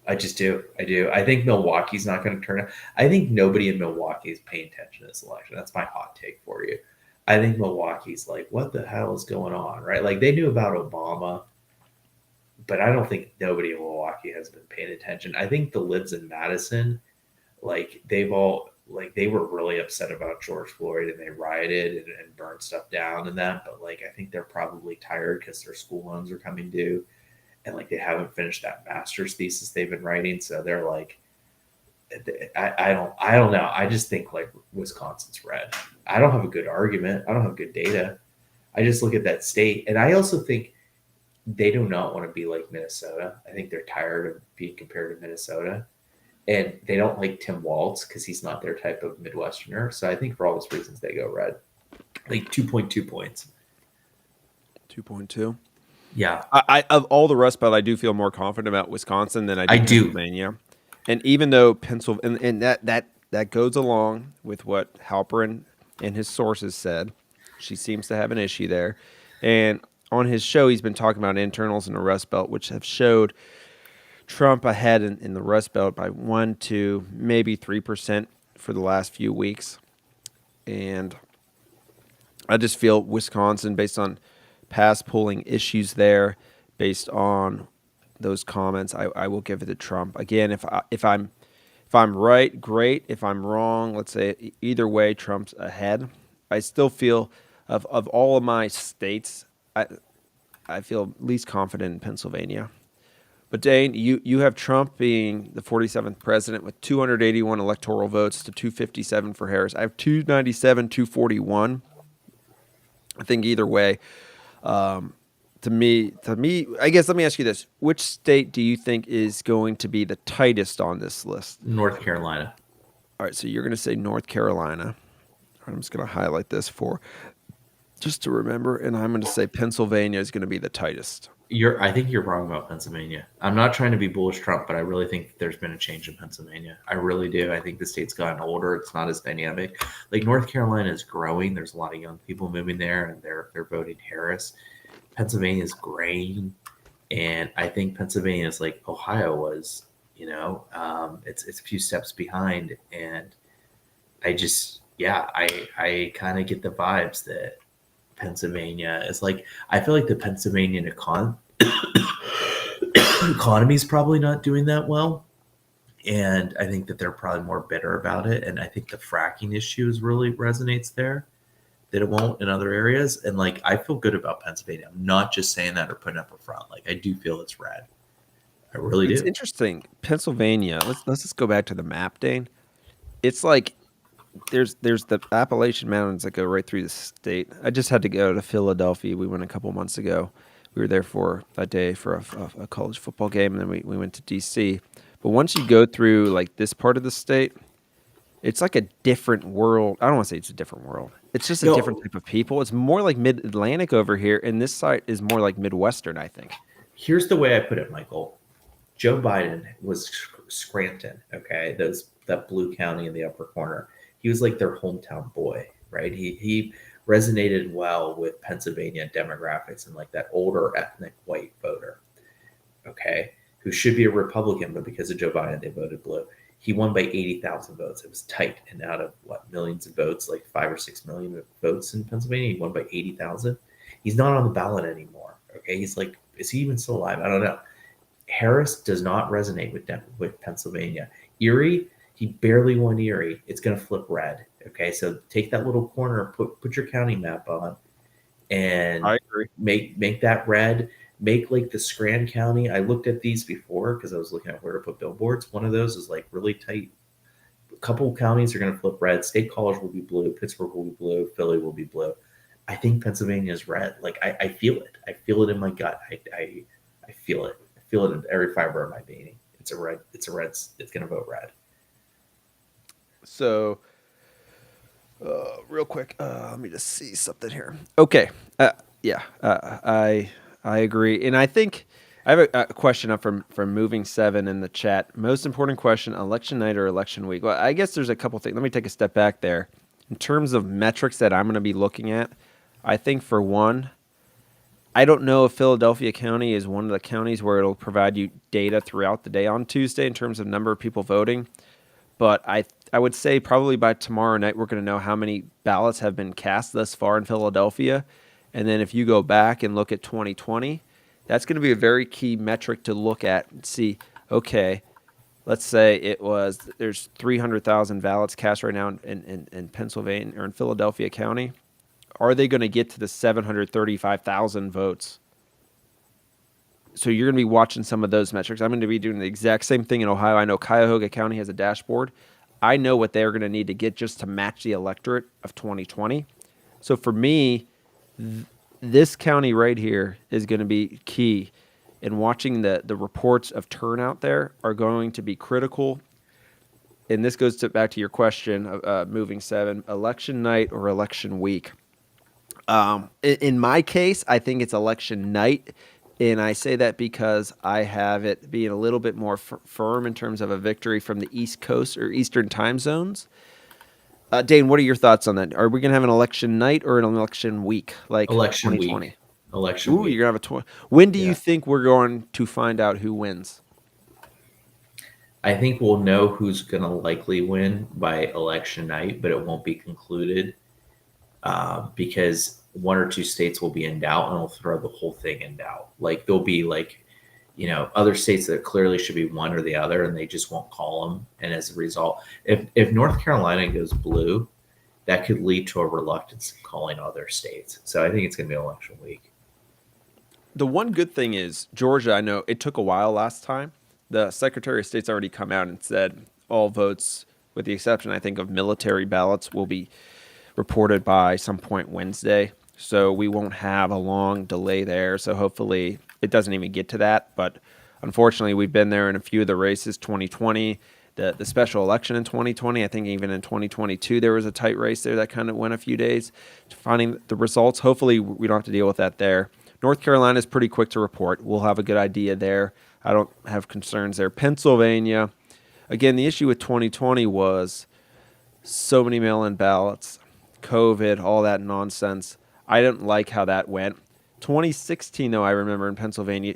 I just do. I do. I think Milwaukee's not going to turn out. I think nobody in Milwaukee is paying attention to this election. That's my hot take for you. I think Milwaukee's like, what the hell is going on? Right? Like they knew about Obama, but I don't think nobody in Milwaukee has been paying attention. I think the libs in Madison, like they've all like they were really upset about George Floyd and they rioted and burned stuff down and that. But like I think they're probably tired because their school loans are coming due and like they haven't finished that master's thesis they've been writing. So they're like, I don't know. I just think like Wisconsin's red. I don't have a good argument. I don't have good data. I just look at that state, and I also think they do not want to be like Minnesota. I think they're tired of being compared to Minnesota, and they don't like Tim Walz because he's not their type of Midwesterner. So I think for all those reasons they go red, like 2.2 points. 2.2. Yeah, I of all the Rust Belt, I do feel more confident about Wisconsin than I I do do. Pennsylvania. And even though Pennsylvania, and that goes along with what Halperin and his sources said, she seems to have an issue there. And on his show, he's been talking about internals in the Rust Belt, which have showed Trump ahead in the Rust Belt by 1 to maybe 3% for the last few weeks. And I just feel Wisconsin, based on past polling issues there, based on those comments, I will give it to Trump. Again, if I'm right, great. If I'm wrong, let's say either way, Trump's ahead. I still feel of all of my states, I I feel least confident in Pennsylvania. But Dane, you have Trump being the 47th president with 281 electoral votes to 257 for Harris. I have 297, 241. I think either way, um, to me, I guess let me ask you this: which state do you think is going to be the tightest on this list? North Carolina. All right, so you're going to say North Carolina. All right, I'm just going to highlight this for just to remember, and I'm going to say Pennsylvania is going to be the tightest. I think you're wrong about Pennsylvania. I'm not trying to be bullish Trump, but I really think there's been a change in Pennsylvania. I really do. I think the state's gotten older. It's not as dynamic. Like North Carolina is growing. There's a lot of young people moving there, and they're voting Harris. Pennsylvania is graying, and I think Pennsylvania is like Ohio was. It's a few steps behind, and I kind of get the vibes that Pennsylvania is like. I feel like the Pennsylvania economy is probably not doing that well, and I think that they're probably more bitter about it. And I think the fracking issues really resonates there that it won't in other areas. And like I feel good about Pennsylvania. I'm not just saying that or putting up a front. Like I do feel it's red. I really It's do. interesting. Pennsylvania. Let's just go back to the map, Dane. It's like there's the Appalachian Mountains that go right through the state. I just had to go to Philadelphia. We went a couple months ago. We were there for a day for a college football game, and then we went to D.C. But once you go through like this part of the state, it's like a different world. I don't want to say it's a different world. It's just a different No, type of people. It's more like mid-Atlantic over here, and this side is more like Midwestern, I think. here's the way I put it, Michael. Joe Biden was Scranton, okay? That blue county in the upper corner. He was like their hometown boy, right? He resonated well with Pennsylvania demographics and like that older ethnic white voter, okay, who should be a Republican, but because of Joe Biden, they voted blue. He won by 80,000 votes. It was tight. And out of what, millions of votes, like 5 or 6 million votes in Pennsylvania, he won by 80,000. He's not on the ballot anymore. Okay. He's like, is he even still alive? I don't know. Harris does not resonate with Pennsylvania. Erie, he barely won Erie. It's going to flip red. Okay. So take that little corner, put your county map on, and I agree. make that red. Make like the Scranton County. I looked at these before because I was looking at where to put billboards. One of those is like really tight. A couple of counties are going to flip red. State College will be blue. Pittsburgh will be blue. Philly will be blue. I think Pennsylvania is red. Like I feel it. I feel it in my gut. I feel it. I feel it in every fiber of my being. It's a red. It's a red. It's going to vote red. So, real quick, let me just see something here. Okay, yeah, I agree, and I think I have a question up from Moving Seven in the chat. Most important question: election night or election week? Well, I guess there's a couple things. Let me take a step back there. In terms of metrics that I'm going to be looking at, I think for one, I don't know if Philadelphia County is one of the counties where it'll provide you data throughout the day on Tuesday in terms of number of people voting. But I would say probably by tomorrow night we're going to know how many ballots have been cast thus far in Philadelphia. And then if you go back and look at 2020, that's going to be a very key metric to look at and see, okay, let's say there's 300,000 ballots cast right now in Pennsylvania or in Philadelphia County. Are they going to get to the 735,000 votes? So you're going to be watching some of those metrics. I'm going to be doing the exact same thing in Ohio. I know Cuyahoga County has a dashboard. I know what they're going to need to get just to match the electorate of 2020. So for me, this county right here is going to be key. And watching the reports of turnout there are going to be critical. And this goes back to your question, Moving Seven, election night or election week. In my case, I think it's election night. And I say that because I have it being a little bit more firm in terms of a victory from the East Coast or Eastern time zones. Dane, what are your thoughts on that? Are we going to have an election night or an election week like Election 2020? week. Election Ooh, week. you're going to have a 20. When do you Yeah. think we're going to find out who wins? I think we'll know who's going to likely win by election night, but it won't be concluded because one or two states will be in doubt and will throw the whole thing in doubt. Like there'll be like, other states that clearly should be one or the other, and they just won't call them. And as a result, if North Carolina goes blue, that could lead to a reluctance in calling other states. So I think it's going to be election week. The one good thing is Georgia. I know it took a while last time. The Secretary of State's already come out and said all votes, with the exception, I think, of military ballots, will be reported by some point Wednesday. So we won't have a long delay there. So hopefully it doesn't even get to that. But unfortunately, we've been there in a few of the races. 2020, the special election in 2020. I think even in 2022 there was a tight race there that kind of went a few days to finding the results. Hopefully we don't have to deal with that there. North Carolina is pretty quick to report. We'll have a good idea there. I don't have concerns there. Pennsylvania, again, the issue with 2020 was so many mail-in ballots, COVID, all that nonsense. I didn't like how that went. 2016, though, I remember in Pennsylvania,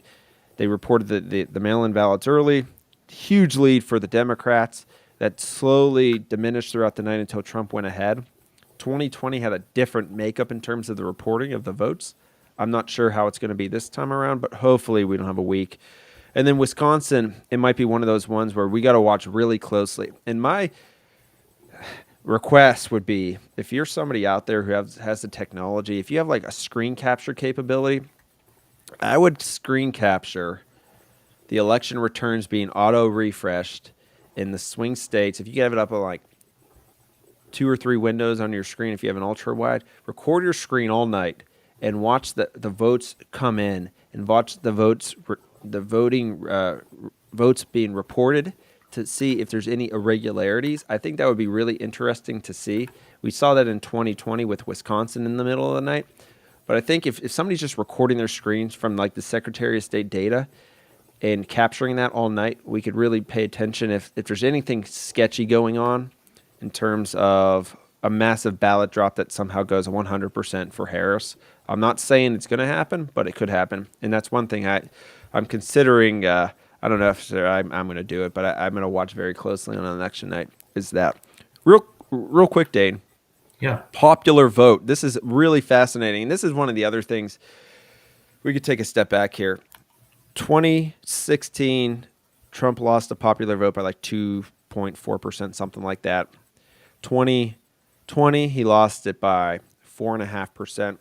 they reported the mail-in ballots early. Huge lead for the Democrats that slowly diminished throughout the night until Trump went ahead. 2020 had a different makeup in terms of the reporting of the votes. I'm not sure how it's going to be this time around, but hopefully we don't have a week. And then Wisconsin, it might be one of those ones where we got to watch really closely. And my request would be, if you're somebody out there who has the technology, if you have like a screen capture capability, I would screen capture the election returns being auto refreshed in the swing states. If you have it up on like 2 or 3 windows on your screen, if you have an ultra wide, record your screen all night and watch the votes come in and watch the votes being reported to see if there's any irregularities. I think that would be really interesting to see. We saw that in 2020 with Wisconsin in the middle of the night. But I think if somebody's just recording their screens from like the Secretary of State data and capturing that all night, we could really pay attention if there's anything sketchy going on in terms of a massive ballot drop that somehow goes 100% for Harris. I'm not saying it's going to happen, but it could happen. And that's one thing I'm considering. I don't know if I'm going to do it, but I'm going to watch very closely on election night. Is that real quick, Dane? Yeah. Popular vote. This is really fascinating. And this is one of the other things we could take a step back here. 2016, Trump lost a popular vote by like 2.4%, something like that. 2020, he lost it by 4.5%.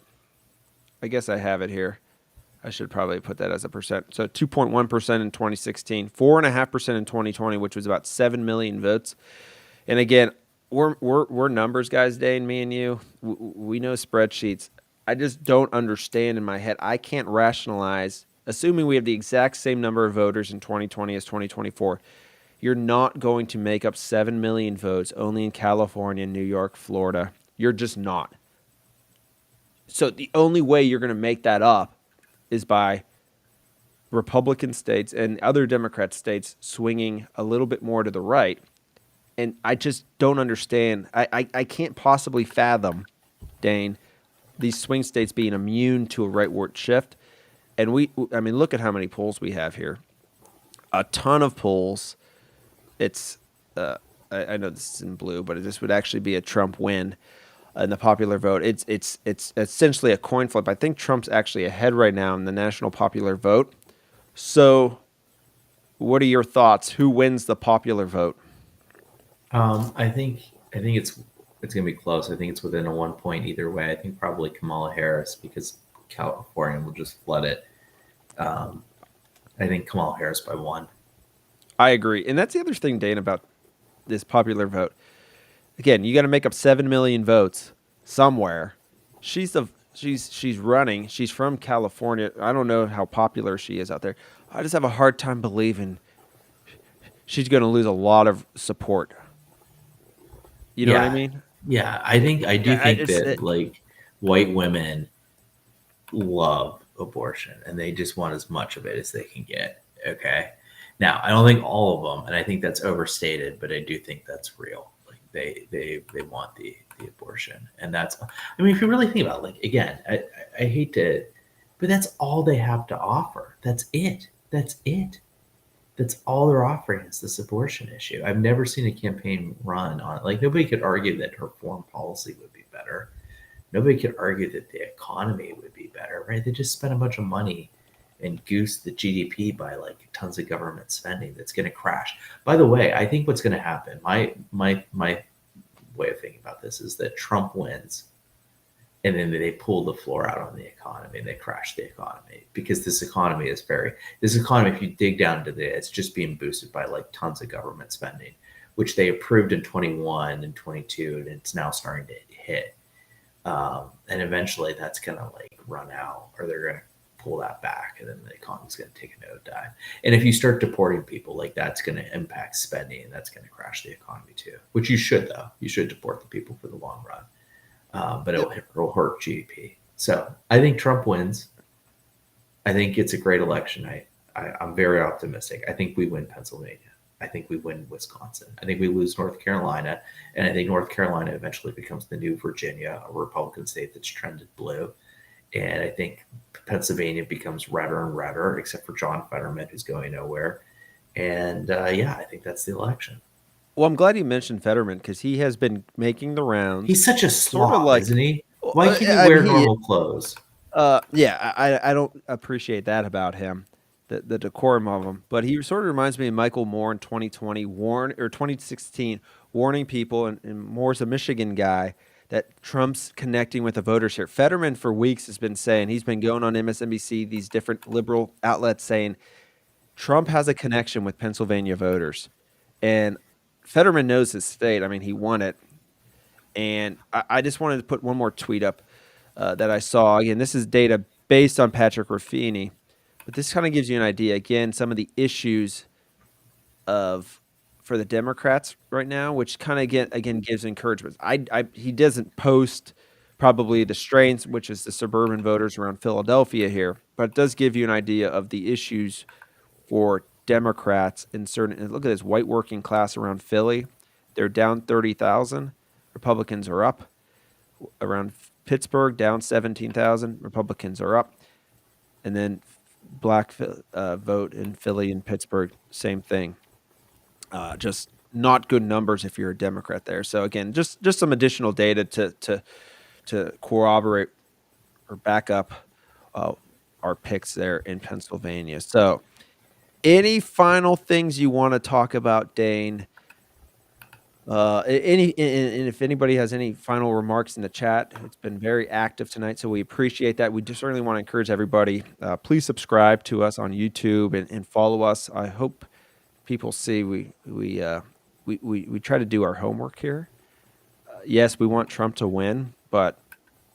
I guess I have it here. I should probably put that as a percent. So 2.1% in 2016, 4.5% in 2020, which was about 7 million votes. And again, we're numbers guys, Dane, me and you. We know spreadsheets. I just don't understand in my head. I can't rationalize, assuming we have the exact same number of voters in 2020 as 2024. You're not going to make up 7 million votes only in California, New York, Florida. You're just not. So the only way you're going to make that up is by Republican states and other Democrat states swinging a little bit more to the right. And I just don't understand. I can't possibly fathom, Dane, these swing states being immune to a rightward shift. And look at how many polls we have here. A ton of polls. It's, I know this is in blue, but this would actually be a Trump win in the popular vote. It's essentially a coin flip. I think Trump's actually ahead right now in the national popular vote. So what are your thoughts? Who wins the popular vote? I think it's gonna be close. I think it's within a 1 point either way. I think probably Kamala Harris because California will just flood it. I think Kamala Harris by 1. I agree. And that's the other thing, Dane, about this popular vote. Again, you got to make up 7 million votes somewhere. She's running. She's from California. I don't know how popular she is out there. I just have a hard time believing she's going to lose a lot of support. You know what I mean? Yeah, I do think that like white women love abortion and they just want as much of it as they can get. Okay. Now, I don't think all of them, and I think that's overstated, but I do think that's real. Like they want the abortion, and that's. I mean, if you really think about it, like again, I hate to, but that's all they have to offer. That's it. That's it. That's all they're offering is this abortion issue. I've never seen a campaign run on it. Like nobody could argue that her foreign policy would be better. Nobody could argue that the economy would be better, right? They just spent a bunch of money and goose the GDP by like tons of government spending that's going to crash. By the way, I think what's going to happen, my way of thinking about this is that Trump wins and then they pull the floor out on the economy and they crash the economy because this economy, if you dig down to it's just being boosted by like tons of government spending, which they approved in 21 and 22, and it's now starting to hit. And eventually that's going to like run out, or they're going to pull that back, and then the economy's going to take a nosedive. And if you start deporting people, like that's going to impact spending, and that's going to crash the economy too. Which you should, though. You should deport the people for the long run, but it'll hurt GDP. So I think Trump wins. I think it's a great election night. I'm very optimistic. I think we win Pennsylvania. I think we win Wisconsin. I think we lose North Carolina, and I think North Carolina eventually becomes the new Virginia, a Republican state that's trended blue. And I think Pennsylvania becomes redder and redder, except for John Fetterman, who's going nowhere. And yeah, I think that's the election. Well, I'm glad you mentioned Fetterman because he has been making the rounds, He's such a sort of slob, like, isn't he? Why can't he I wear mean, he, normal clothes? yeah, I don't appreciate that about him, the decorum of him. But he sort of reminds me of Michael Moore in 2020, 2016, warning people, and Moore's a Michigan guy, that Trump's connecting with the voters here. Fetterman for weeks has been saying, he's been going on MSNBC, these different liberal outlets saying Trump has a connection with Pennsylvania voters. And Fetterman knows his state. I mean, he won it. And I just wanted to put one more tweet up that I saw. Again, this is data based on Patrick Ruffini, but this kind of gives you an idea. Again, some of the issues of for the Democrats right now, which kind of again gives encouragement. He doesn't post probably the strains, which is the suburban voters around Philadelphia here, but it does give you an idea of the issues for Democrats in certain. Look at this white working class around Philly; they're down 30,000. Republicans are up. Around Pittsburgh, down 17,000. Republicans are up, and then black vote in Philly and Pittsburgh, same thing. Just not good numbers if you're a Democrat there. So again, just some additional data to corroborate or back up uh, our picks there in Pennsylvania. So, any final things you want to talk about, Dane? And if anybody has any final remarks in the chat, it's been very active tonight, so we appreciate that. We just certainly want to encourage everybody. Please subscribe to us on YouTube and follow us. I hope people see we try to do our homework here. Yes, we want Trump to win, but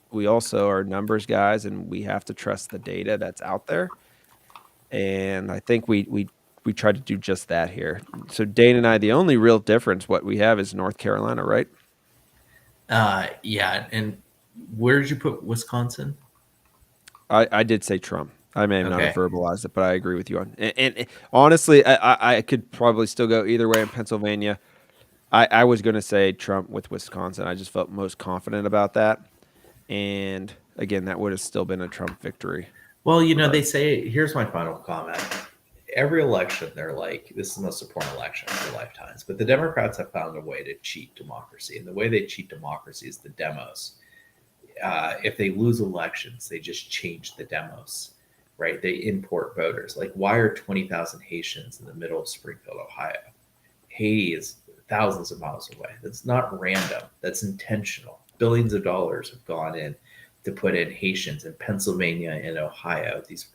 we also are numbers guys, and we have to trust the data that's out there. And I think we try to do just that here. So Dane and I, the only real difference what we have is North Carolina, right? Yeah. And where did you put Wisconsin? I did say Trump. I may have not have Okay. verbalized it, but I agree with you on. And honestly, I could probably still go either way in Pennsylvania. I was going to say Trump with Wisconsin. I just felt most confident about that. And again, that would have still been a Trump victory. Well, they Regardless. say, here's my final comment. Every election, they're like, this is the most important election of their lifetimes. But the Democrats have found a way to cheat democracy. And the way they cheat democracy is the demos. If they lose elections, they just change the demos, right? They import voters. Like, why are 20,000 Haitians in the middle of Springfield, Ohio? Haiti is thousands of miles away. That's not random. That's intentional. Billions of dollars have gone in to put in Haitians in Pennsylvania and Ohio, these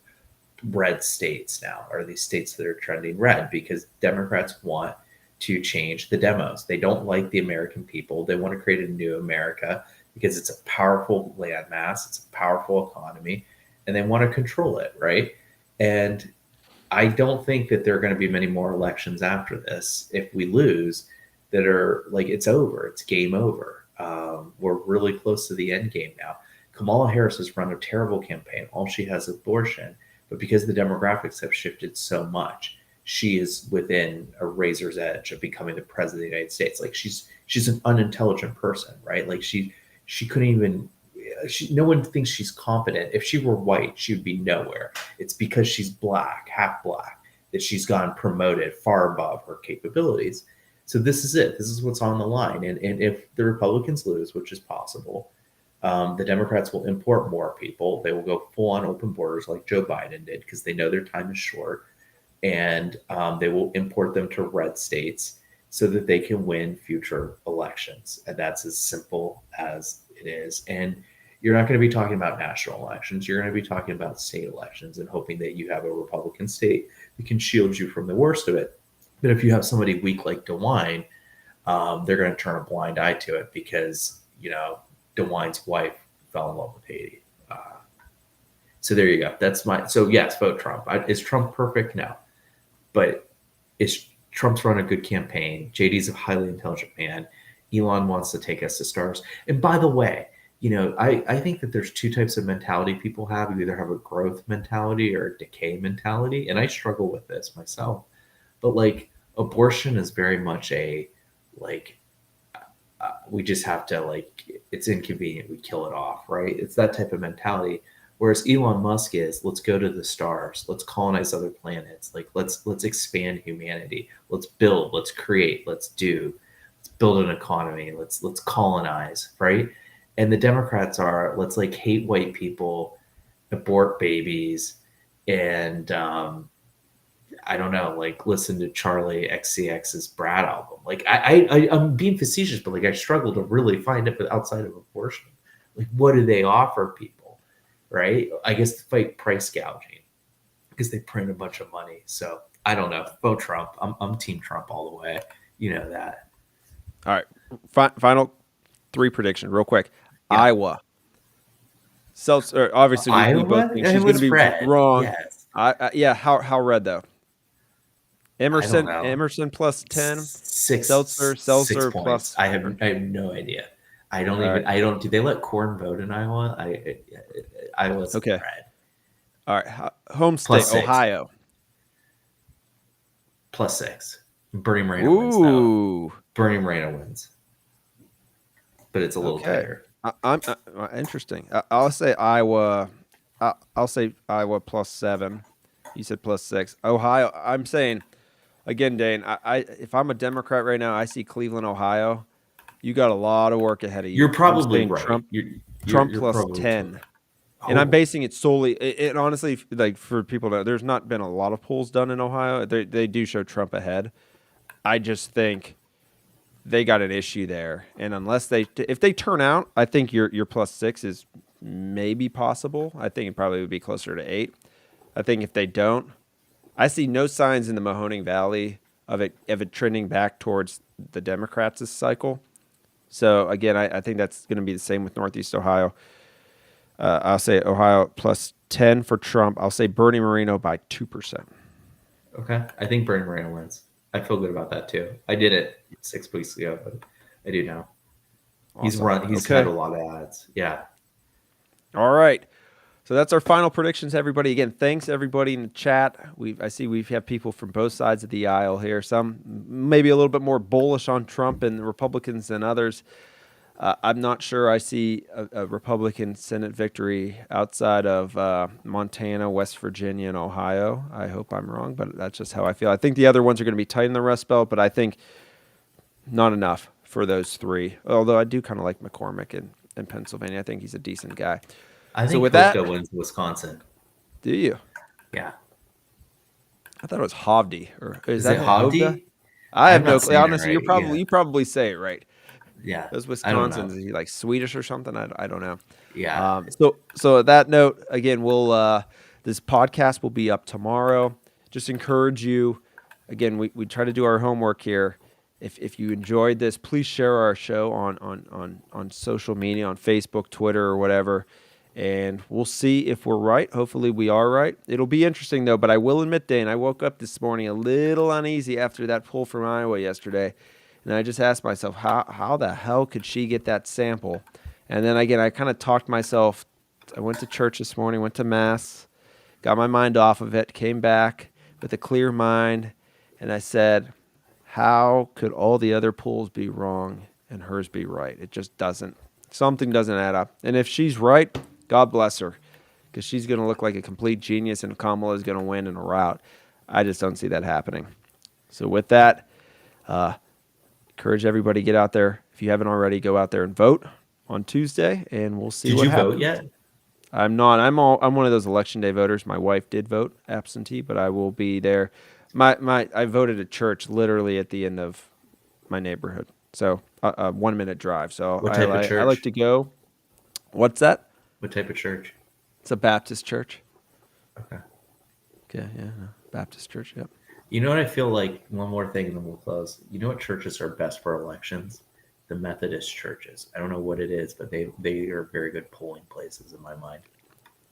red states now, or these states that are trending red, because Democrats want to change the demos. They don't like the American people. They want to create a new America because it's a powerful landmass, it's a powerful economy, and they want to control it, right? And I don't think that there are going to be many more elections after this. If we lose, that are like, it's over, it's game over. We're really close to the end game now. Kamala Harris has run a terrible campaign. All she has is abortion, but because the demographics have shifted so much, she is within a razor's edge of becoming the president of the United States. Like, she's an unintelligent person, right? Like, she couldn't even. No one thinks she's competent. If she were white, she would be nowhere. It's because she's black, half black, that she's gone promoted far above her capabilities. So this is it. This is what's on the line. And if the Republicans lose, which is possible, the Democrats will import more people. They will go full on open borders like Joe Biden did, because they know their time is short. And they will import them to red states so that they can win future elections. And that's as simple as it is. And You're not going to be talking about national elections. You're going to be talking about state elections and hoping that you have a Republican state that can shield you from the worst of it. But if you have somebody weak like DeWine, they're going to turn a blind eye to it because, DeWine's wife fell in love with Haiti. So there you go. So yes, vote Trump. Is Trump perfect? No. But is Trump's run a good campaign? JD's a highly intelligent man. Elon wants to take us to stars. And by the way, I think that there's two types of mentality people have. You either have a growth mentality or a decay mentality. And I struggle with this myself. But like abortion is very much like, we just have to it's inconvenient. We kill it off, right? It's that type of mentality. Whereas Elon Musk is, let's go to the stars, let's colonize other planets, let's expand humanity, let's build, let's create, let's build an economy, let's colonize, right? And the Democrats are, let's hate white people, abort babies, and I don't know, listen to Charlie XCX's Brad album. I'm being facetious, but I struggle to really find it outside of abortion. What do they offer people, right? I guess to fight price gouging because they print a bunch of money. So I don't know. Vote Trump. I'm Team Trump all the way. You know that. All right. Final 3 predictions, real quick. Yeah. Iowa. Selzer, obviously, we both think she's going to be red. wrong. Yes. Yeah. How red though? Emerson plus 10. Selzer 6 plus. points. I have no idea. I don't even. Right. I don't. Do they let corn vote in Iowa? Iowa's okay. Red. All right. Home state Ohio. +6. Bernie Moreno wins. Though. Bernie Moreno wins, but it's a little tighter. I'm interesting. I'll say Iowa. I'll say Iowa +7. You said +6. Ohio. I'm saying again, Dane. If I'm a Democrat right now, I see Cleveland, Ohio. You got a lot of work ahead of you. You're probably right. Trump plus 10. And I'm basing it solely. It honestly, for people to, there's not been a lot of polls done in Ohio. They do show Trump ahead. I just think they got an issue there, and if they turn out, I think your +6 is maybe possible. I think it probably would be closer to 8. I think if they don't, I see no signs in the Mahoning Valley of it trending back towards the Democrats this cycle. So again, I think that's going to be the same with Northeast Ohio. I'll say Ohio +10 for Trump. I'll say Bernie Moreno by 2%. Okay, I think Bernie Moreno wins. I feel good about that too. I did it 6 weeks ago, but I do now. Awesome. He's had a lot of ads. Yeah. All right. So that's our final predictions, everybody. Again, thanks everybody in the chat. I see we have people from both sides of the aisle here. Some maybe a little bit more bullish on Trump and the Republicans than others. I'm not sure I see a Republican Senate victory outside of Montana, West Virginia, and Ohio. I hope I'm wrong, but that's just how I feel. I think the other ones are going to be tight in the Rust Belt, but I think not enough for those 3. Although I do kind of like McCormick in Pennsylvania. I think he's a decent guy. I think Koska wins Wisconsin. Do you? Yeah. I thought it was Hovde. Or is that Hovde? I have no clue. Honestly, right. You probably say it right. Yeah. Those Wisconsin, is he like Swedish or something? I don't know. Yeah. So at that note, again, this podcast will be up tomorrow. Just encourage you. Again, we try to do our homework here. If you enjoyed this, please share our show on social media, on Facebook, Twitter, or whatever. And we'll see if we're right. Hopefully we are right. It'll be interesting, though. But I will admit, Dane, I woke up this morning a little uneasy after that poll from Iowa yesterday. And I just asked myself, how the hell could she get that sample? And then, again, I kind of talked myself. I went to church this morning, went to Mass, got my mind off of it, came back with a clear mind. And I said, how could all the other polls be wrong and hers be right? It just doesn't. Something doesn't add up. And if she's right, God bless her, because she's going to look like a complete genius and Kamala is going to win in a rout. I just don't see that happening. So with that, encourage everybody to get out there. If you haven't already, go out there and vote on Tuesday, and we'll see what happens. Did you vote yet? I'm not. I'm one of those election day voters. My wife did vote absentee, but I will be there. I voted at church literally at the end of my neighborhood, so a 1-minute drive. So what type of church? I like to go. What's that? What type of church? It's a Baptist church. Okay. Okay, yeah, no, Baptist church. Yep. You know what I feel like? One more thing, and then we'll close. You know what churches are best for elections? The Methodist churches. I don't know what it is, but they are very good polling places in my mind.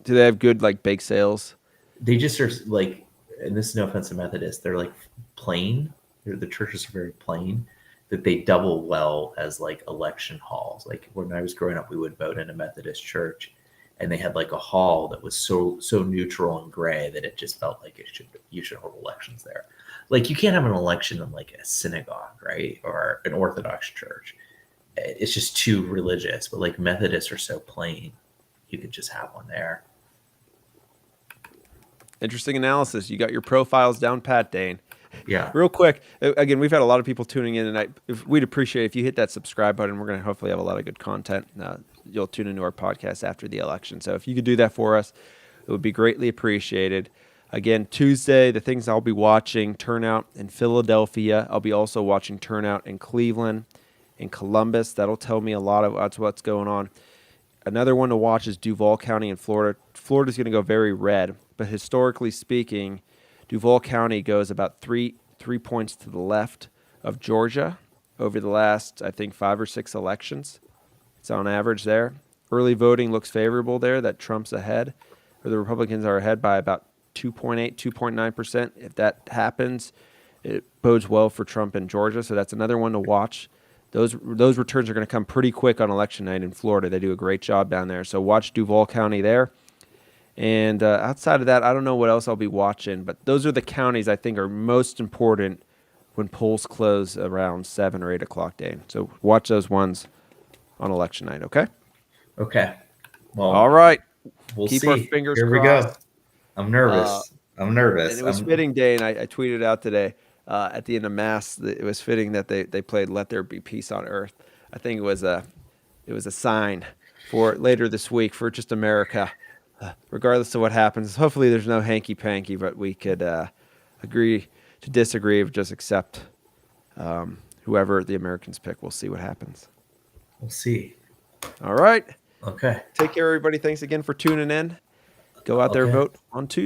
Do they have good like bake sales? They just are like, and this is no offense to Methodists, they're like plain. The churches are very plain, that they double well as like election halls. Like when I was growing up, we would vote in a Methodist church, and they had like a hall that was so neutral and gray that it just felt like you should hold elections there. Like you can't have an election in like a synagogue, right, or an Orthodox church. It's just too religious. But like Methodists are so plain, you could just have one there. Interesting analysis. You got your profiles down pat, Dane. Yeah. Real quick, again, we've had a lot of people tuning in tonight. We'd appreciate if you hit that subscribe button. We're going to hopefully have a lot of good content. You'll tune into our podcast after the election. So if you could do that for us, it would be greatly appreciated. Again, Tuesday, the things I'll be watching, turnout in Philadelphia. I'll be also watching turnout in Cleveland, in Columbus. That'll tell me a lot of what's going on. Another one to watch is Duval County in Florida. Florida's going to go very red, but historically speaking, Duval County goes about three points to the left of Georgia over the last, I think, 5 or 6 elections. It's on average there. Early voting looks favorable there, that Trump's ahead, or the Republicans are ahead by about 2.8, 2.9%. If that happens, it bodes well for Trump in Georgia, so that's another one to watch. Those returns are going to come pretty quick on election night in Florida. They do a great job down there. So watch Duval County there. And outside of that, I don't know what else I'll be watching, but those are the counties I think are most important when polls close around 7 or 8 o'clock day. So watch those ones on election night, okay? Okay. Well, all right. We'll Keep see. our fingers Here we crossed. go. I'm nervous. I'm nervous. And it was fitting, Dane. I tweeted out today at the end of Mass. It was fitting that they played "Let There Be Peace on Earth." I think it was a sign for later this week for just America. Regardless of what happens, hopefully there's no hanky-panky, but we could agree to disagree or just accept whoever the Americans pick. We'll see what happens. We'll see. All right. Okay. Take care, everybody. Thanks again for tuning in. Go out there and vote on Tuesday.